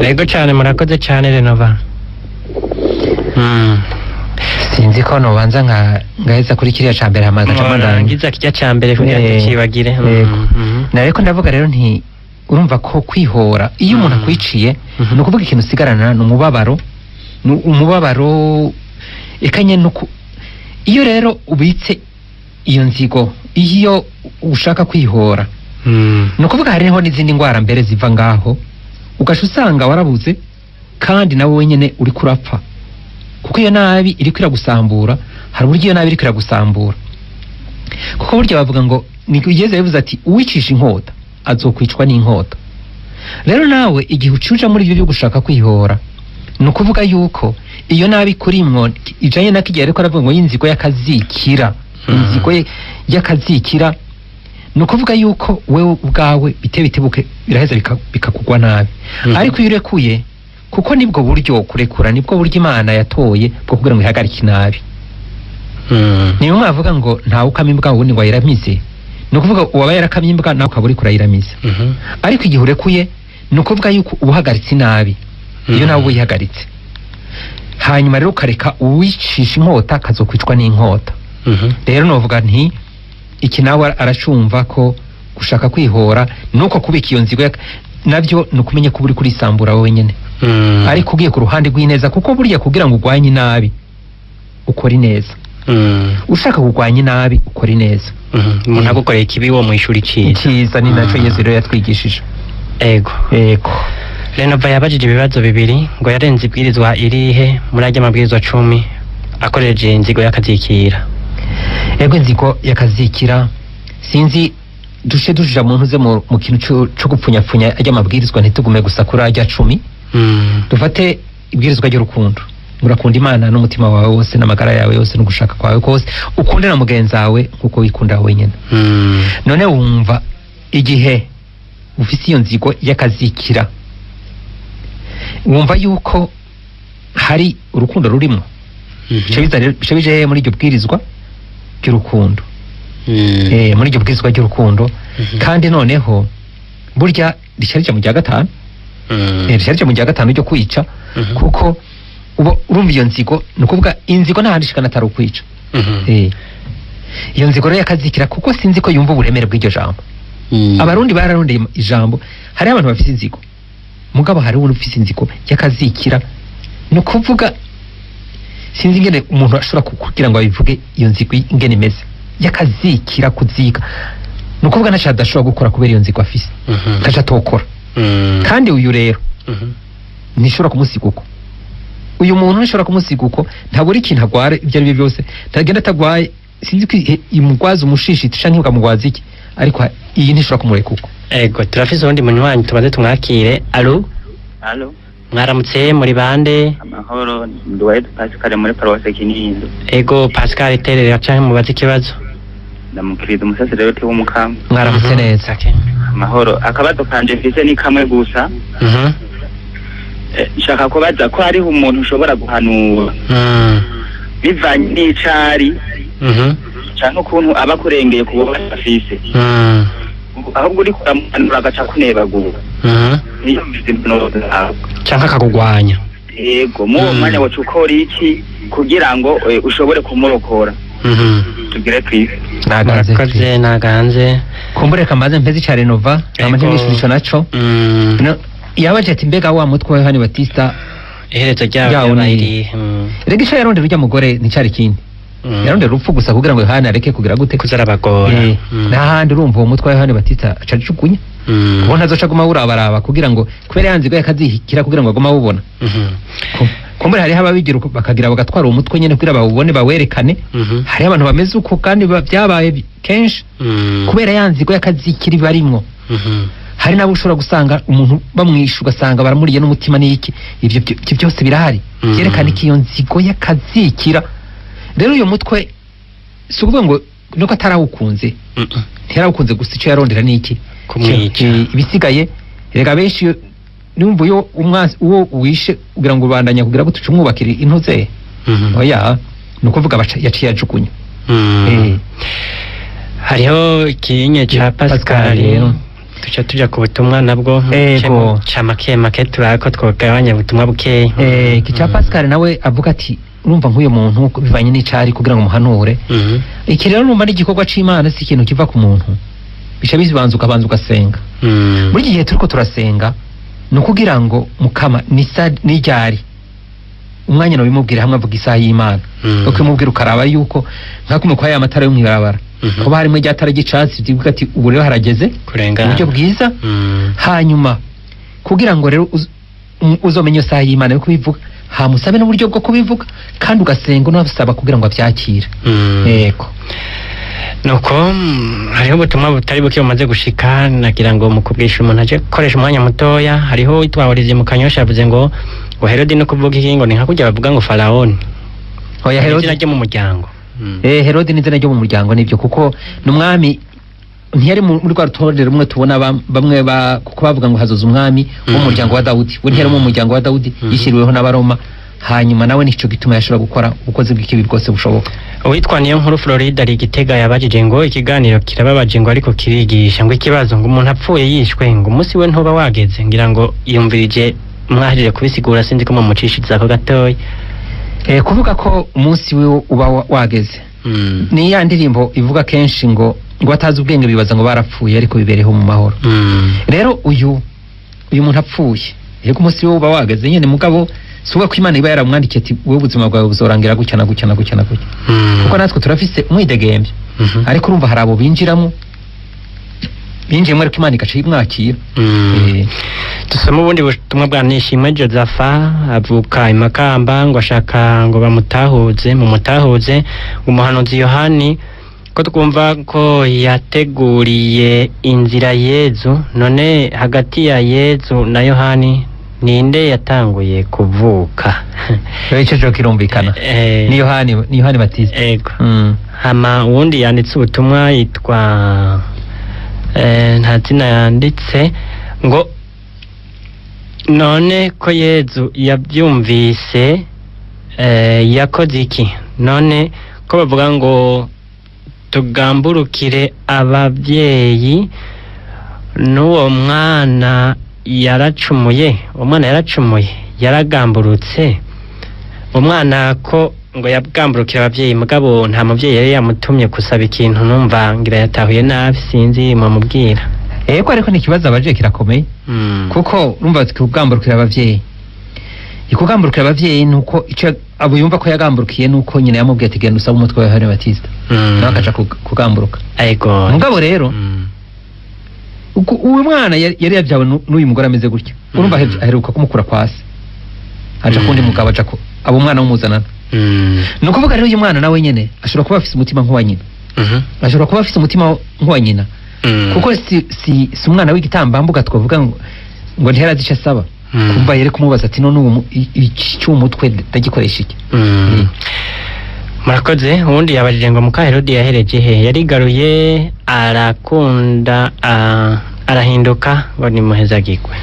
yego cyane murakoze cyane Renova sinzi ko nobanza ngaheza kuri kiriya cambere ngiza kijya cambere kugira tukibagire nareko ndavuga rero nti urumva ko kwihora iyo umuntu akwiciye no kuvuga ikintu sigarana no umubabaro ikanye nuko iyo rero ubitse iyo nzigo iyo ushaka kwihora no kuvuga hariho n'izindi ngwara mbere ziva ngaho ugasha usanga warabuze kandi nawe wenyene uri kurapfa kuko iyo nabi iri kwiragusambura hari uburyo iyo nabi iri kwiragusambura kuko buryo bavuga ngo nigeze bivuze ati uwicisha inkota azokwicwa n'inkota rero nawe igihe ucuja muri ibyo byo gushaka kwihora no kuvuga yuko iyo nabi kurimwo ijanye nakigiye ariko aravuga ngo y'inzigo y'akazikira inzigo y'akazikira no kuvuga yuko wewe ubwawe bitebuke biraheza bikakugwa nabi ariko iyo urekuye kuko nibwo buryo kurekura nibwo buryo Imana yatoye bwo kugira ngo ihagarike nabi niyo mwavuga ngo ntawe ukamimbwa wundi ngo ayiramize no kuvuga uwaba yarakamimbwa nawe ukaba uri kurayiramiza ariko igihe urekuye no kuvuga yuko ubuhagaritse nabi iyo nawe uyihagaritse hanyuma rero ukareka uwicisha inkota kazokwicwa n'inkota rero novuga nti iki nawe aracumva ko gushaka kwihora nuko kubika iyo nzigo nabyo nukumenye ko uri kurisambura wowe nyene ariko ugiye ku ruhande rw'ineza kuko burya kugira ngo ugwanye nabi ukora ineza ushaka kugwanya nabi ukora ineza umuntu agukoreye ikibi wo mwishuri cyiza ni naco Yesu rero yatwigishije ego Renova yabajije ibibazo bibiri ngo yarenze ibwirizwa irihe muri ajya amabwirizwa 10 akoreje inzigo y'akazikira ego inzigo y'akazikira sinzi dushe dujija muntu ze mu kintu cyo gupfunyapfunya ajya amabwirizwa ntitugume gusa kuri ajya 10 dufate ibwirizwa ry'urukundo murakunda Imana n'umutima wawe wose n'amagara yawe yose no gushaka kwawe kose ukunde na mugenzi wawe nkuko wikunda wenyine none wumva igihe ufise iyo nzigo y'akazikira wumva yuko hari urukundo rurimo bije muri iryo bwirizwa ry'urukundo muri iryo bwirizwa ry'urukundo kandi noneho burya risharije mu gihe gatanu risharije mu gihe gatanu ryo kwica kuko urumva iyo nzigo no kuvuga inzigo ntahandi shikana atari ukwica iyo nzigo rero yakazikira kuko sinzi ko yumva uburemere bw'iryo jambo abarundi bararondeye ijambo hari abantu bafite inzigo mugabo hari umuntu ufite inzigo yakazikira no kuvuga sinzi ingene umuntu ashobora kugira ngo abivuge iyo nzigo ingene imeze yakazikira kuzika no kuvuga naca adashobora gukora kubera iyo nzigo afise kaca atokora kandi uyu rero nishobora kumusiga uko uyu muntu nishobora kumusiga uko ntaburi ikintu agware ibyo ari byo byose ntagenda atagwaye sinzi ko imugwaza umushishi canke ukamugwaza iki ariko iyi ntishobora kumureka uko ego turafise ubundi munywanyi tumaze tumwakire alo mwaramutse muri bande amahoro nduwaye Pascal muri Paroisse Kinindo ego Pascal terera canke mubaze ikibazo ndamukiriza umusaseredoti w'umukamba mwaramutse neza amahoro akabazo kanje mfise ni kamwe gusa nshaka kubaza ko hariho umuntu ushobora guhanura bivanye n'icari canke ukuntu aba kurengeye ku bubasha afise ahubwo uri kuramuhanura agaca kunebagura niyo mizimano zawe canke akakugwanya. yego mu mwanya wacu ukora iki kugira ngo ushobore kumurokora tugire kwife nagaze naganze kumbure kamaze mpezi ca Renova amaje nishisho naco yabaje ati mbega wa mutwe wa Yohani Batista iherezo ryawo niri rega ico yarondera urya mugore nicari kindi yarondera urupfu gusa kugira ngo Yohani areke kugira gute kuzarabagora n'ahandi urumva uwo mutwe wa Yohani Batista acajugunya ubona azoca guma urabaraba kugira ngo kubera yanzigo yakazihikira kugira ngo aguma ubona kumbure hari ababigira bakagira bagatwara uwo mutwe nyene kugira bawubone bawerekane hari abantu bameze uko kandi byabaye kenshi kubera yanzigo yakazikiri barimwo hari nabo ushobora gusanga umuntu bamwisha ugasanga baramuriye n'umutima n'iki ivyo byose birahari byerekana iki iyo nzigo yakazikira rero uyo mutwe si ukuvuga ngo nuko atarawukunze ntiyarawukunze gusa icyo yarondera n'iki kumwica ibisigaye rega benshi numva yo umwansi uwo wishe kugira ngo ubandanya kugira gute umwubakira intuze oya nuko vuga yaciye ajugunya hariho ikinye ca Pascal tuca tuja ku butumwa nabwo ca make turako twogabanya ubutumwa bukeyi iki ca Pascal nawe avuga ati urumva nk'uyo muntu bivanye n'icari kugira ngo muhanure iki rero numva n'igikorwa c'Imana si ikintu kiva ku muntu bica bibanza ukabanza ugasenga muri gihe turiko turasenga no kugira ngo mukama nijari umwanya no bimubwira hamwe avuga isaha y'Imana uko mubwira ukaraba yuko nkakumwe kwa ya matara yo mwirabara kuba harimo ryatara gicatsi divuga ati ubu rero harageze kurenga uburyo bwiza hanyuma kugira ngo rero uzomenye isaha y'Imana yo kubivuga hamusabe n'uburyo bwo kubivuga kandi ugasenga unabisaba kugira ngo avyakire yego nuko hariho ubutumwa butari buke bumaze gushika nagira ngo mukubwisha umuntu aje gukoresha umwanya mutoya hariho witwahurize mu Kanyosha yavuze ngo Herode no kuvuga iki ngo ni nka kujya bavuga ngo Faraoni oya Herode najye mu muryango Herode n'izina ryo mu muryango nibyo kuko n'umwami ntiyari muri rwa rutonde rumwe tubona bamwe kuko bavuga ngo hazoza umwami wo mu muryango wa Dawudi we ntiyari mu muryango wa Dawudi yishyiriweho n'abaroma hanyuma nawe nico gituma yashobora gukora ubukozi bw'ikibi bwose bushoboka uwitwa niyo nkuru Florida ari Gitega yabajije ngo ikiganiro kirababaje ngo ariko kirigisha ngo ikibazo ngo umuntu apfuye yishwe ngo umunsi we ntuba wageze ngira ngo yumvirije mwahirije kubisigura sinzi ko mumucishiriza ko gatoya kuvuga ko umunsi we uba wageze ni ya ndirimbo ivuga kenshi ngo atazi ubwenge bibaza ngo barapfuye ariko bibereho mu mahoro rero uyu muntu apfuye yego umunsi we uba wageze nyene mugabo suba ko Imana iba yaramwandikiye ati wowe ubuzima bwawe buzorangira gutya na gutya na gutya na gutya kuko natwe turafise umwidegembye ariko urumva hari abo binjiyemo ariko Imana igaca imwakira dusoma ubundi butumwa bwa Nishimwe Josapha avuka i Makamba ngo ashaka ngo bamutahuze ngo umuhanuzi Yohani ko twumva ko yateguriye inzira Yezu none hagati ya Yezu na Yohani ninde yatanguye kuvuka ico kirumvikana ni Yohani Batista ego hama uwundi yanditse ubutumwa yitwa nta zina yanditse ngo none ko Yezu yabyumvise yakoze iki none ko bavuga ngo tugamburukire ababyeyi n'uwo mwana yaracumuye yaragamburutse umwana ko ngo yagamburukira ababyeyi mugabo nta mubyeyi yari yamutumye gusaba ikintu numva ngira yatahuye nabi sinzi mumubwira yego ariko ni ikibazo abaje kirakomeye kuko urumva tukugamburukira ababyeyi ikugamburukira ababyeyi nuko ico abo yumva ko yagamburukiye nuko nyine yamubwiye ati genda usaba umutwe wa Yohani Batista nawe akaja kugamburuka yego mugabo rero uwo mwana yari yabyawe n'uyu mugore ameze gutya urumva aheruka kumukura kwasi aja kundi mugabo aja ko abo mwana w'umuzanana no kuvuga rero uyu mwana nawe nyene ashobora kuba afise umutima nk'uwa nyina ashobora kuba afise umutima nk'uwa nyina kuko si umwana w'igitambambuga twavuga ngo ntihera zica asaba kumva yere kumubaza ati none ubu cy'umutwe ndagikoresha iki murakoze ubundi yabajije ngo muka Herode yahereje he yarigaruye arakunda arahinduka ngo ni muhezagirwe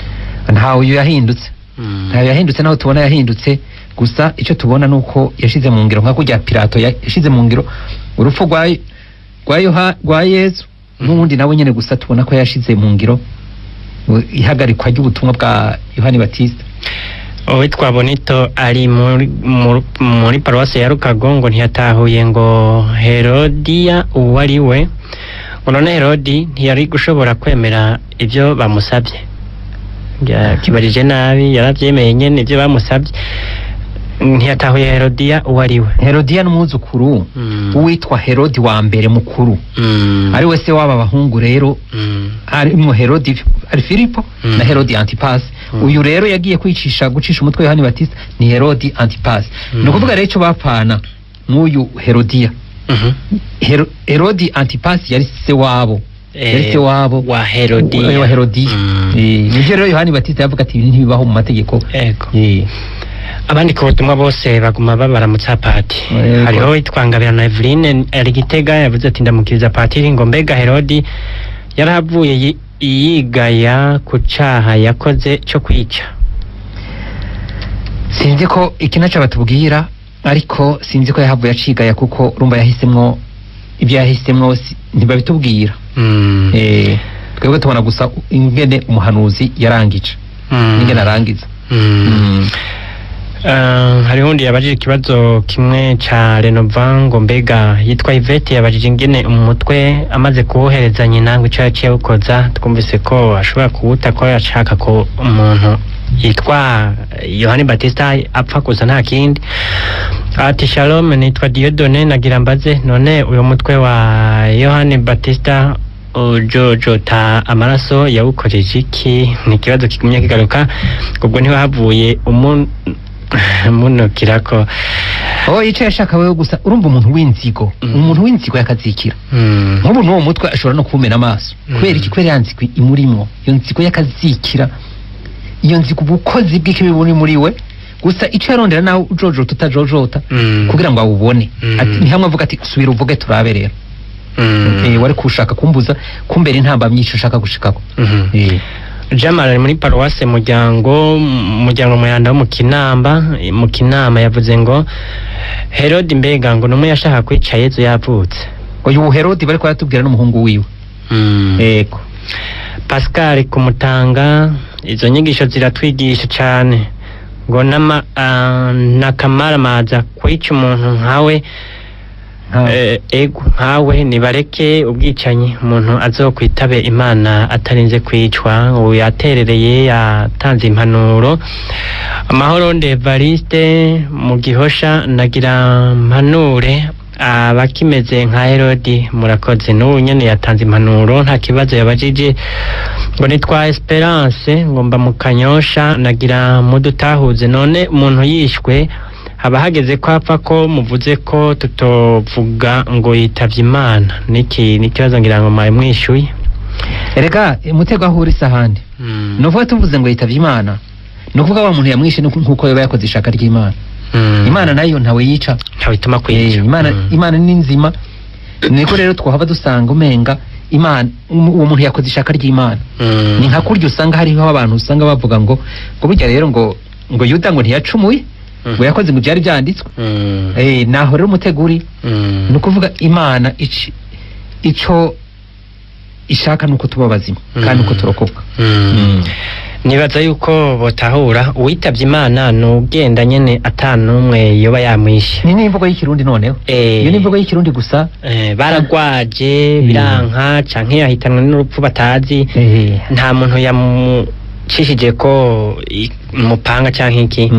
ntawe uyu yahindutse ntawe yahindutse naho tubona yahindutse gusa icyo tubona nuko yashize mu ngiro nka kujya Pilato yashize mu ngiro urupfu rwa Yesu n'ubundi nawe nyene gusa tubona ko yashize mu ngiro ihagarikwa ry'ubutumwa bwa Yohani Batista. Uwitwa Bonito ari muri paruwasi ya Rukagongo ntiyatahuye ngo Herodiya uwari we, ngo none Herodi ntiyari gushobora kwemera ibyo bamusabye, kibarije nabi, yarabyemeye nyene ibyo bamusabye, ntiyatahuye Herodiya uwari we. Herodiya n'umwuzukuru uwitwa Herodi wa mbere mukuru, ari we se w'aba bahungu rero, harimwo Herodi ari Filipo na Herodi Antipas. Uyu rero yagiye gucisha umutwe Yohani Batista ni Herodi Antipas. No kuvuga rero ico bapfana n'uyu Herodiya. Herodi Antipas yari se wabo, yari se wabo wa Herodiya. Wa Herodiya. Nivyo rero Yohani Batista yavuga ati ibintu ntibibaho mu mategeko. Abandi ku butumwa bose baguma babaramutsa Pati. Hariho witwangabira na Eveline ari Gitega yavuze ati ndamukiriza Patiri ngo mbega Herodi yaravuye yigaya ku caha yakoze cyo kwica. Sinzi ko ikinaca batubwira, ariko sinzi ko yahavuye acigaya kuko rumba yahisemwo ibyo yahisemwo ntibabitubwira. Twebwe tubona gusa ingene umuhanuzi yarangije, ingene arangiza. Hari hundi yabajije ikibazo kimwe ca Renova ngo mbega yitwa Yvette yabajije ingene umutwe amaze kuwohereza nyina ngo ico yaciye awukoza. Twumvise ko ashobora kuwuta ko yashaka ko umuntu yitwa Yohani Batista apfa kuza nta kindi. Ati Shalom, nitwa Dieudonne nagira mbaze none uyo mutwe wa Yohani Batista ujojota amaraso yawukojeje iki? Ni ikibazo kigumye kigaruka, ubwo niho havuye muno kirako. Ico yashaka wewe gusa urumva umuntu w'inzigo, umuntu w'inzigo yakazikira. Nk'ubu n'uwo mutwe ashobora no kumena amaso kubera iki? Kubera yanzikwe imurimwo, iyo nzigo yakazikira, iyo nzigo ubukozi bw'ikibi buri muri we gusa ico yarondera nawe ujojota utajojota kugira ngo awubone. Ati ni hamwe avuga ati subira uvuge turabe rero. Wari kushaka kumbuza kumbera intamba myinshi ushaka gushikako. Jamal muri paruwase mujyango muyanda wo mu Kinama yavuze ngo Herodi mbega ngo numwe yashaka kwica Yezu yavutse. Uyu Herodi bari kwatubwira n'umuhungu wiwe. Ego. Pascal kumutanga izo nyigisho ziratwigisha cyane ngo nakamara maza kwica umuntu nkawe. Ego nkawe nibareke ubwicanyi, umuntu azokwitabe Imana atarinze kwicwa. Ubu yaterereye yatanze impanuro. Amahoro Evariste mu Gihosha nagira mpanure abakimeze nka Herodi murakoze. N'ubu nyene yatanze impanuro nta kibazo yabajije. Ngo nitwa Esperance ngo mba mu Kanyosha nagira mudutahuze none umuntu yishwe haba hageze ko apfa ko muvuze ko tutovuga ngo yitavye Imana. Niki nikibazo ngira ngo mwaye mwishuye. Erega mutego ahuri sahandi. Novuga tuvuze ngo yitavye Imana, no kuvuga wa muntu yamwishe nkuko yoba yakoze ishaka ry'Imana. Imana nayo ntawe yica, ntawe ituma kwica. Imana ni nzima. Niko rero twahava dusanga umenga Imana uwo muntu yakoze ishaka ry'Imana. Ni nka kurya usanga hariho abantu usanga bavuga ngo burya rero ngo Yuda ngo ntiyacumuye ngo yakoze ngo byari byanditswe. Naho rero umuteguri no kuvuga Imana ico ishaka nuko tuba bazima kandi uko turokoka. Nibaza yuko botahura uwitavye Imana nugenda nyene atanumwe yoba yamwishe. Ni imvugo y'ikirundi noneho. Iyo ni imvugo y'ikirundi gusa. Baragwaje biranka canke yahitanwe n'urupfu batazi. Nta muntu yamucishije ko mupanga canke iki.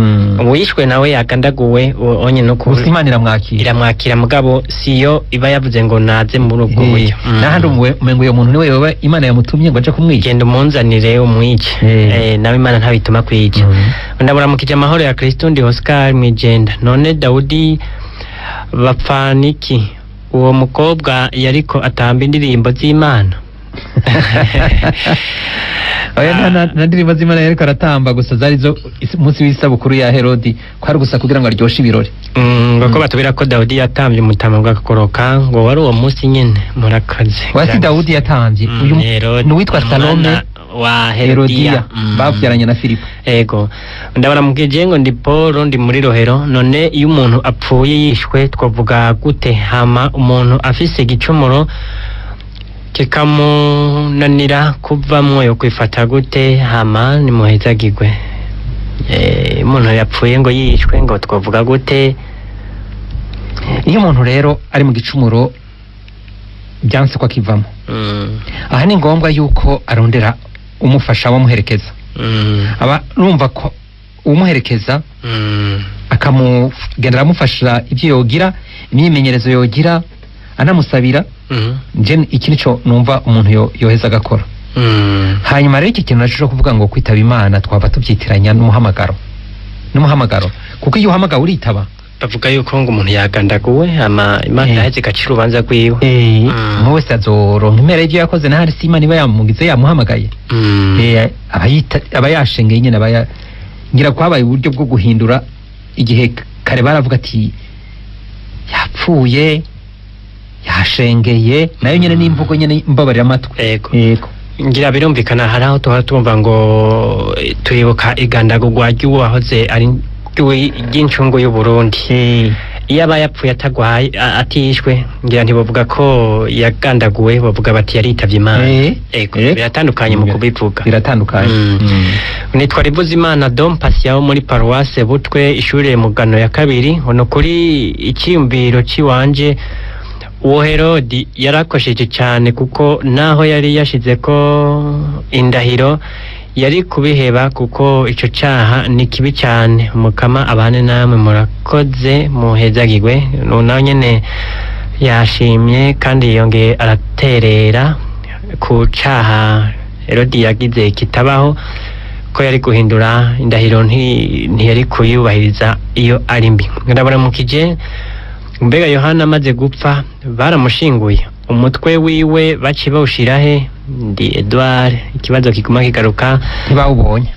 Uwishwe nawe yagandaguwe onye no ku Imana iramwakira mugabo siyo iba yavuze ngo naze muri ubwo buryo. Nahandi umengo uyo muntu niwe yoba Imana yamutumye ngo aje kumwica. Genda umunzanire umwice. Nawe Imana ntabituma kwica. Ndaburamukije amahoro ya Kristo ndi Oscar Mwijenda. None Daudi bapfaniki uwo mukobwa yariko atamba indirimbo z'Imana. Oya na ndirimbo z'Imana yariko aratamba gusa zari zo umunsi w'isabukuru ya Herodi kwari gusa kugira ngo aryoshe ibirori. Ngako batubira ko Daudi yatambye umutama bw'akoroka ngo wari uwo munsi nyene murakaze. Wasi Daudi yatambye uyu n'uwitwa Salome wa Herodiya bavyaranye na Filipo. Ego ndabaramukije ngo ndi Paul ndi muri Rohero. None iyo umuntu apfuye yishwe twavuga gute? Hama umuntu afise igicumuro kikamunanira kuvamwo yo kwifata gute hama nimuhezagirwe. Umuntu yapfuye ngo yishwe ngo twavuga gute? Iyo umuntu rero ari mu gicumuro byanse ko akivamo, aha ni ngombwa yuko arondera umufasha wamuherekeza. Aba numva ko umuherekeza akamugendera amufasha ibyo yogira, imyimenyerezo yogira, anamusabira. Nje iki nico numva umuntu yoheza agakora. Hanyuma rero iki kintu naco kuvuga ngo kwitaba Imana twaba tubyitiranya n'umuhamagaro kuko iyo uhamagara uritaba. Bavuga yuko ngo umuntu yagandaguwe ama Imana yaheze igacira urubanza rwiwe. Umuntu wese azoronka impera y'ibyo yakoze, na hari Imana iba yamugize yamuhamagaye. Aba yashengeye nyine, ngira kwabaye uburyo bwo guhindura igihe kare baravuga ati yapfuye yashengeye, nayo nyine n'imvugo nyine mbabarira amatwi. Yego ngira birumvikana hari aho tuba tumva ngo turibuka igandagurwa ry'uwahoze ari ry'incungu y'u Burundi. Iyo aba yapfuye atagwaye atishwe, ngira ntibavuga ko yagandaguwe, bavuga bati yaritavye Imana. Biratandukanye mu kubivuga, biratandukanye. Nitwa Rivuzimana Dom Patient muri Paroisse Butwe, ishure Mugano ya kabiri. Hono kuri icyumviro ciwanje, uwo Herodi yarakosheje cyane kuko naho yari yashize ko indahiro yari kubiheba kuko ico caha ni kibi cyane. Mukama abane namwe, murakoze, muhezagirwe. Nawe nyene yashimye kandi yongeye araterera ku caha Herodi yagize kitabaho, ko yari guhindura indahiro ntiyari kuyubahiriza iyo ari mbi. Ndabaramukije. Mbega Yohana amaze gupfa baramushinguye, umutwe wiwe baci bawushira he? Ndi Edouard. Ikibazo kiguma kigaruka, ntibawubonye.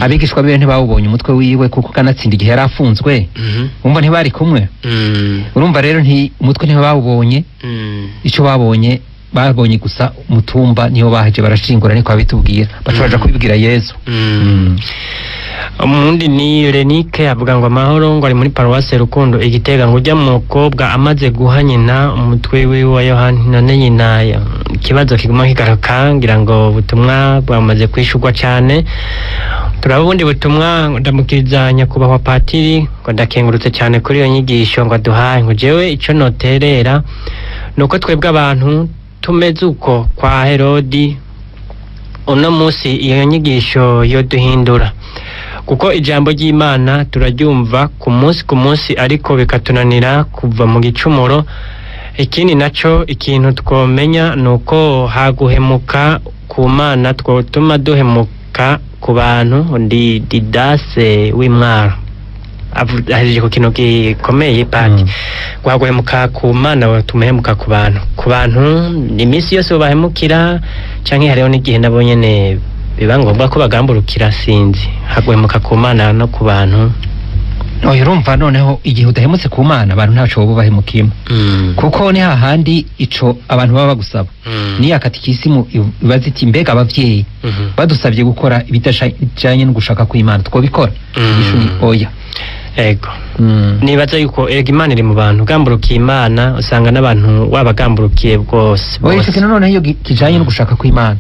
Abigishwa biwe ntibawubonye umutwe wiwe kuko kanatsinda igihe yari afunzwe. Umva ntibari kumwe. Urumva rero umutwe ntibawubonye. Ico babonye gusa mutumba niho bahaje barashingura, niko abitubwira, bacabaja kubibwira Yesu. Umundi ni Renike avuga ngo amahoro, ngo ari muri Paroisse Rukundo Igitega, ngo ujya mukobwa amaze guha nyina umutwe wiwe wa Yohani, none nyina ikibazo kiguma kigaruka, ngira ngo ubutumwa bwamaze kwishurwa cyane. Turaba ubundi butumwa. Ndamukiriza nyakubahwa patiri, ngo ndakengurutse cyane kuri iyo nyigisho ngo aduhaye. Ngo jewe ico noterera nuko twebwe abantu tumeze uko kwa Herodi, uno munsi iyo nyigisho yo duhindura, kuko ijambo ry'Imana turaryumva ku munsi ariko bikatunanira kuva mu gicumuro. Ikindi naco, ikintu twomenya nuko haguhemuka ku Mana twotuma duhemuka ku bantu. Ndi Didase w'Imwaro ahejeje ku kintu gikomeye pati. Guhaguhemuka ku Mana tumuhemuka ku bantu iminsi yose bahemukira, canke hariho n'igihe nabo nyene biba ngombwa ko bagamburukira, sinzi. Haguhemuka ku Mana no ku bantu. Urumva noneho igihe udahemutse ku Mana, abantu ntaco bo bahemukiyemo. Kuko ni hahandi ico abantu baba bagusaba. Ni akatikisimu ibaza iti mbega abavyeyi badusabye gukora ibidajanye no gushaka kw'Imana twobikora? Ishuni oya. Ego. Nibaza yuko Imana iri mu bantu, gamburukiye Imana usanga n'abantu wabagamburukiye bwose. Oya, ico kintu noneho iyo kijanye no gushaka kw'Imana,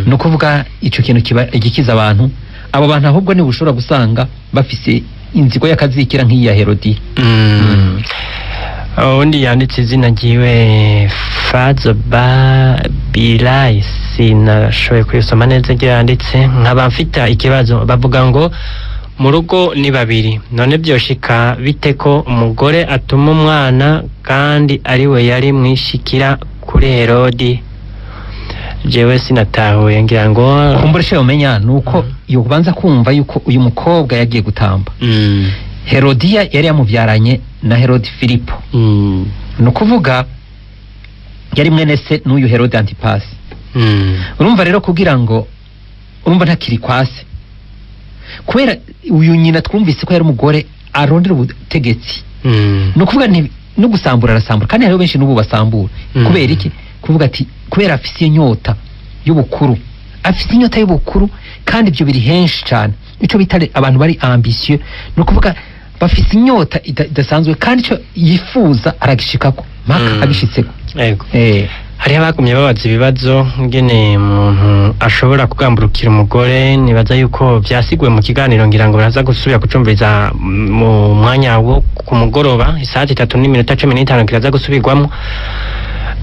no kuvuga ico kintu kiba gikiza abantu. Abo bantu ahubwo ni bushobora gusanga bafise inzigo y'akazikira nk'iya Herodi. Undi yanditse izina ryiwe Fazo Bilai, sinashoboye kuyisoma neza ibyo yanditse. Nkaba mfita ikibazo, bavuga ngo mu rugo ni babiri, none byoshika bite ko umugore atuma umwana kandi ari we yari mwishikira kuri Herodi? Jewe sinatahuye, ngira ngo kumbureshe umenya nuko iyo kubanza kumva yuko uyu mukobwa yagiye gutamba. Herodiya yari yamuvyaranye na Herodi Filipo. No kuvuga yari mwene se n'uyu Herode Antipasi. Urumva rero kugira ngo urumva ntakiri kwase, kubera uyu nyina twumvise ko yari umugore arondera ubutegetsi. No kuvuga no gusambura arasambura, kandi hariho benshi n'ubu basambura. Kubera iki? Kuvuga ati kubera afise inyota y'ubukuru, kandi ibyo biri henshi cyane. Ico bitare abantu bari ambitieux, no kuvuga bafise inyota idasanzwe, kandi ico yifuza aragishikako maka agishitseko. Yego. hari abagumye babaza ibibazo ngene umuntu ashobora kugamburukira umugore. Nibaza yuko byasiguwe mu kiganiro, ngira ngo baraza gusubira gucumbiza mu mwanya wo ku mugoroba isaha 3:15 kiraza gusubirwamo.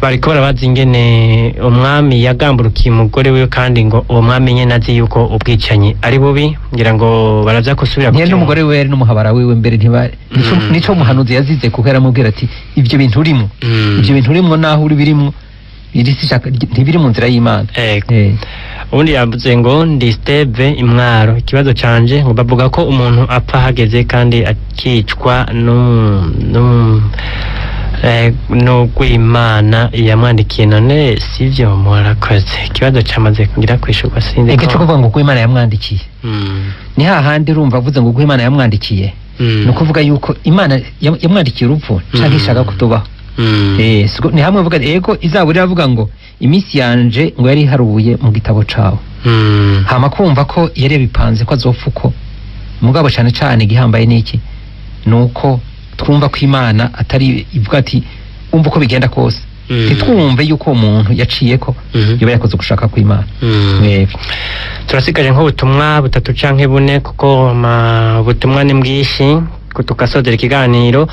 Bariko barabaza ingene umwami yagamburukiye umugore we, kandi ngo uwo mwami nyene azi yuko ubwicanyi ari bubi. Ngira ngo baraza gusubira nyene n'umugore we n'umuhabara wiwe mbere nico umuhanuzi yazize kuko yaramubwira ati ibyo bintu urimo ibyo bintu urimo naho uri birimo ntibiri mu nzira y'Imana. Ubundi yavuze ngo ndi Steve Imwaro, ikibazo canje ngo bavuga ko umuntu apfa hageze kandi akicwa n'ugw'Imana yamwandikiye. None sivyo murakoze, ikibazo cyamaze kugira kwishurwa sinde ege cyo kuvuga ngo ugw'Imana yamwandikiye. Ni hahandi urumva avuze ngo ugw'Imana yamwandikiye, no kuvuga yuko Imana yamwandikiye urupfu cyangwa ishaka kutubaho. Ni hamwe vuga ego izaburira avuga ngo iminsi yanje ngo yari haruye mu gitabo cawe. Hama kumva ko yari bipanze ko azopfuko mugabo cyane cyane gihambaye niki nuko twumva ko Imana atari ivuga ati umva uko bigenda kose, twumve yuko umuntu yaciye ko yoba yakoze gushaka ku Imana. Turasigaje nk'ubutumwa butatu canke bune kuko butumwa ni mbwishi kutukasodera ikiganiro.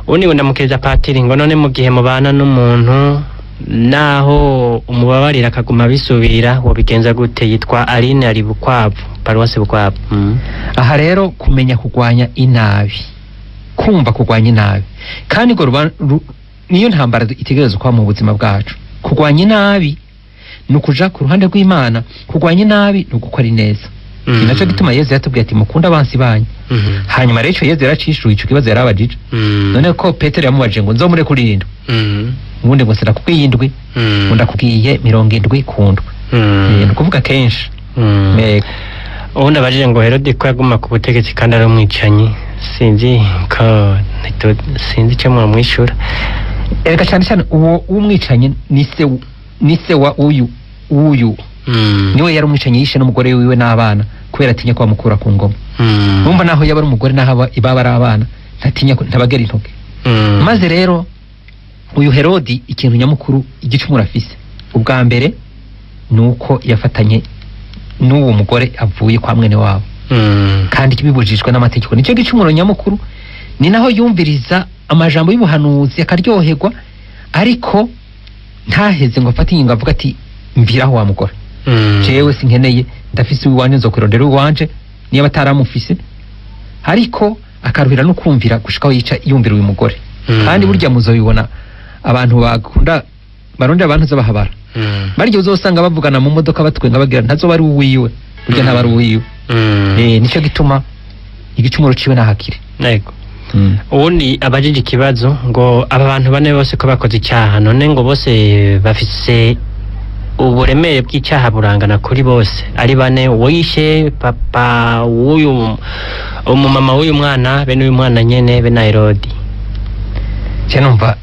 Undi ndamukiriza patiri ngo none mu gihe mubana n'umuntu naho umubabarira akaguma bisubira wo bigenza gute? Yitwa Aline ari Bukwavu, Paruwasi Bukwavu. Aha rero kumenya kugwanya inabi, kumva kugwanya inabi, kandi ngo niyo ntambara itegerezwa kwa mu buzima bwacu. Kugwanya inabi nukuja ku ruhande rw'Imana, kugwanya inabi nugukora ineza. Ninacho gituma Yesu yatubwiye ati mukunda abansi banyu. Hanyuma rero Yesu yaracishuye ico kibazo yarabajije. None ko Petero yamubaje ngo nzomure kuririnda. Ubundi ngo sira kukwiyindwi, unda kubwiye 70 kundwa. Nukuvuga kenshi. Ubundi abajije ngo Herode ko yaguma ku butegetsi kandi ari umwicanyi, sinzi cyo mwamwishura. Ereka cyane cyane uwo umwicanyi ni se wa uyu niwe yari umwicanyi, yishe n'umugore wiwe n'abana kubera atinya ko bamukura ku ngoma. Numva naho yaba ari umugore naho ibaba ari abana ntatinya ntabagera intoke. Maze rero uyu Herodi ikintu nyamukuru igicumura afise ubwa mbere nuko yafatanye n'uwo mugore avuye kwa mwene wabo, kandi kibibujijwe n'amategeko. Nicyo gicumuro nyamukuru, ni naho yumviriza amajambo y'ubuhanuzi akaryoherwa, ariko ntaheze ngo afate ingingo avuga ati mviraho wa mugore, jewe sinkeneye, ndafise uwanje nzokwirondera uwanje niba ataramufise. Ariko akaruhira no kumvira gushikaho yica yumvira uyu mugore. Kandi burya muzobibona abantu bakunda barondera abantu zabahabara, baryo uzosanga bavugana mu modoka batwenga bagira ntazoba ari uwiwe, burya ntaba ari uwiwe. Nicyo gituma igicumuro ciwe nahakire. Yego. Ubundi abajije ikibazo ngo aba bantu bane bose ko bakoze icyaha, none ngo bose bafise uburemere bw'icyaha burangana kuri bose ari bane, uwishe papa w'uyu umumama w'uyu mwana be n'uyu mwana nyene be na Herodi. Cyanumva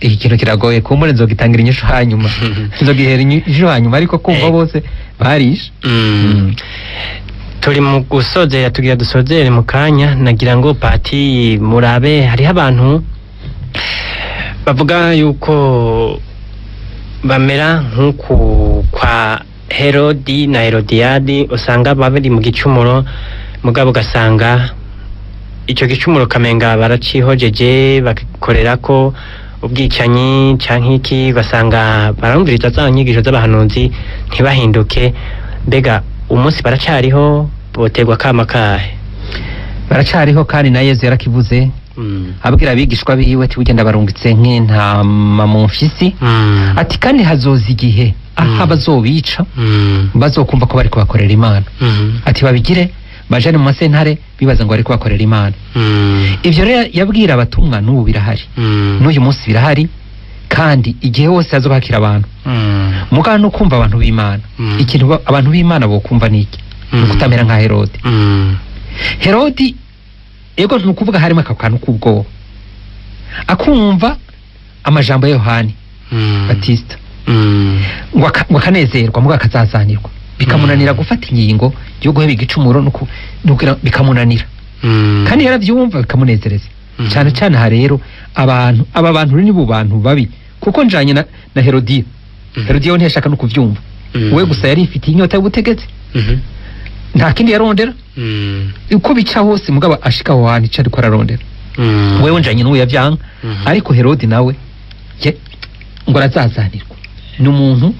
iki kintu kiragoye kumbure nzogitangira inyishu hanyuma nzogihera inyishu hanyuma, ariko kumva bose barishe. Turi mu gusozera, tugira dusozere mu kanya. Nagira ngo pati murabe, hariho abantu bavuga yuko bamera nk'uku kwa Herodi na Herodiyadi, usanga babiri mu gicumuro mugabo ugasanga icyo gicumuro kamenga baracihojeje bakorera ko ubwicanyi canke iki, basanga barumviriza za nyigisho z'abahanuzi ntibahinduke. Mbega umunsi baracariho botegwa kama kahe? Baracariho, kandi na Yesu yarakivuze. Abwira abigishwa biwe ati ugenda barungitse nk'intama mu mfisi, ati kandi hazoza igihe aha bazobica bazokumva ko bari kubakorera Imana. Ati babigire bajane mu masentare bibaza ngo bari kubakorera Imana. Ivyo rero yabwira abatumwa n'ubu birahari, n'uyu munsi birahari, kandi igihe wose azobakira abantu mugana no kumva abantu b'Imana. Ikintu abantu b'Imana bo kumva niki? Kutamera nka Herodi. Herodi ego ntukuvuga harimo akakantu k'ubwoba, akumva amajambo ya Yohani Batista ngo akanezerwa muga akazazanirwa, bikamunanira gufata ingingo yo guheba igicumuro nuko bikamunanira, kandi yaravyumva bikamunezereza cyane cyane. Ha rero aba bantu ni bo bantu babi, kuko njanye na Herodiya Herodi yo ntiyashaka no kuvyumva we gusa yari ifite inyota y'ubutegetsi nta kindi yarondera uko bica hose mugabo ashika aho hantu ica ariko ararondera wewe njanye n'uwo yavyanga ariko Herodi nawe ngo arazazanirwa ni umuntu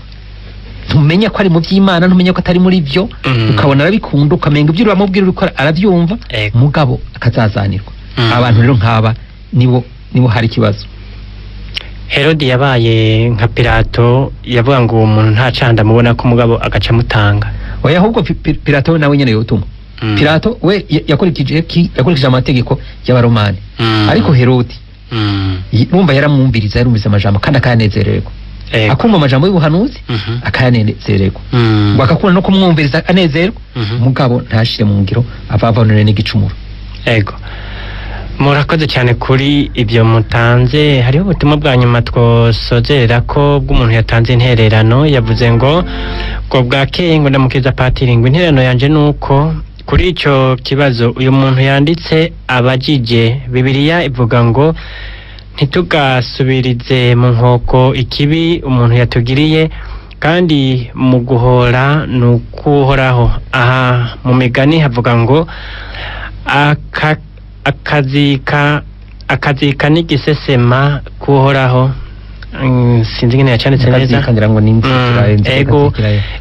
ntumenya ko ari mu by'Imana ntumenya ko atari muri byo ukabona arabikunda ukamenga ibyo uramubwira uriko aravyumva mugabo akazazanirwa abantu rero nkaba nibo hari kibazo. Herodi yabaye nka Pilato yavuga ngo uwo muntu nta canda mubona ko mugabo agaca mutanga oya ahubwo Pilato nawe nyene yotuma Pilato we yakurikije amategeko y'abaromani ariko Herodi numva yaramwumviriza yarumvise amajambo kandi akanezererwa akumva amajambo y'ubuhanuzi akanezererwa ngo akakunda no kumwumviriza anezerwa mugabo ntashire mu ngiro avavanure n'igicumuro. Ego murakoze cyane kuri ibyo mutanze. Hariho ubutumwa bwa nyuma twosozerera ko bw'umuntu yatanze intererano yavuze ngo bwakeye ngo ndamukiza patiri ngo intererano yanje nuko kuri icyo kibazo uyu muntu yanditse abajije Bibiliya ivuga ngo ntitugasubirize mu nkoko ikibi umuntu yatugiriye kandi mu guhora nukuhoraho. Aha mu migani havuga ngo akazika n'igisesema kuhoraho. Sinzi ngene yacanditse neza. Ego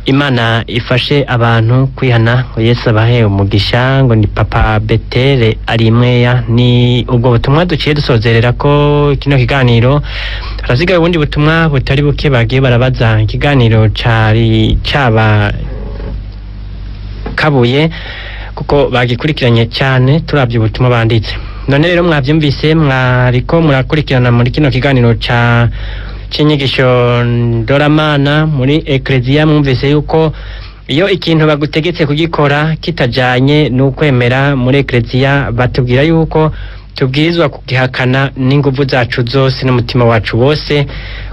Imana ifashe abantu kwihana ngo Yesu abahe umugisha ngo ni Papa Betere ari imweya. Ni ubwo butumwa duciye dusozerera ko kino kiganiro. Harazigaye ubundi butumwa butari buke bagiye barabaza ikiganiro caba kabuye kuko bagikurikiranye cyane turavye ubutumwa banditse. None rero mwavyumvise mwariko murakurikirana muri kino kiganiro c'inyigisho ndoramana muri Ecclesia. Mwumvise yuko iyo ikintu bagutegetse kugikora kitajanye n'ukwemera muri Ecclesia batubwira yuko tubwirizwa kugihakana n'inguvu zacu zose n'umutima wacu wose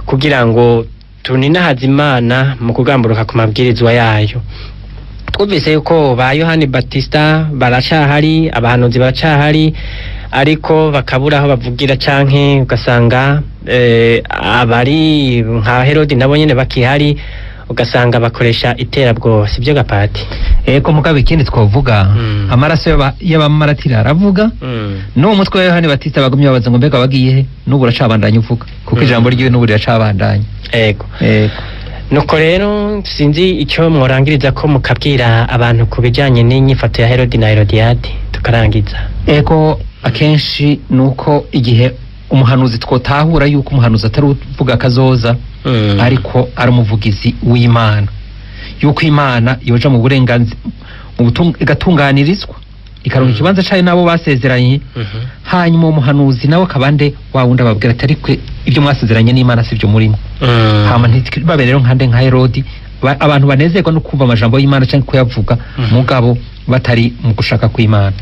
kugira ngo tuninahaze Imana mu kugamburuka ku mabwirizwa yayo. Twumvise yuko ba Yohani Batista baracahari, abahanuzi baracahari, ariko bakabura aho bavugira canke ugasanga abari nka Herodi nabo nyene bakihari ugasanga bakoresha iterabwoba. Sibyo gapati? Eko mugabo ikindi twavuga amaraso y'abamaratira aravuga no umutwe wa Yohani Batista bagumye babaza ngo mbega bagiye he n'ubu uracabandanya uvuga kuko ijambo ryiwe n'ubu riracabandanya. Ego nuko rero sinzi icyo mworangiriza ko mukabwira abantu kubijanye n'inyifato ya Herodi na Herodiade tukarangiza. Ego akenshi nuko igihe umuhanuzi twotahura yuko umuhanuzi atari uvuga kazoza ariko ari umuvugizi w'Imana yuko Imana yoja mu burenganzira igatunganirizwa ikaronka ikibanza cyayo nabo basezeranye hanyuma umuhanuzi nawe kabande wa wundi ababwira ati ariko ibyo mwasezeranye n'Imana sivyo murimo. Hama ntitbabe rero nkande nka Herodi abantu banezerwa no kumva amajambo y'Imana cyangwa kuyavuga mugabo batari mu gushaka kw'Imana.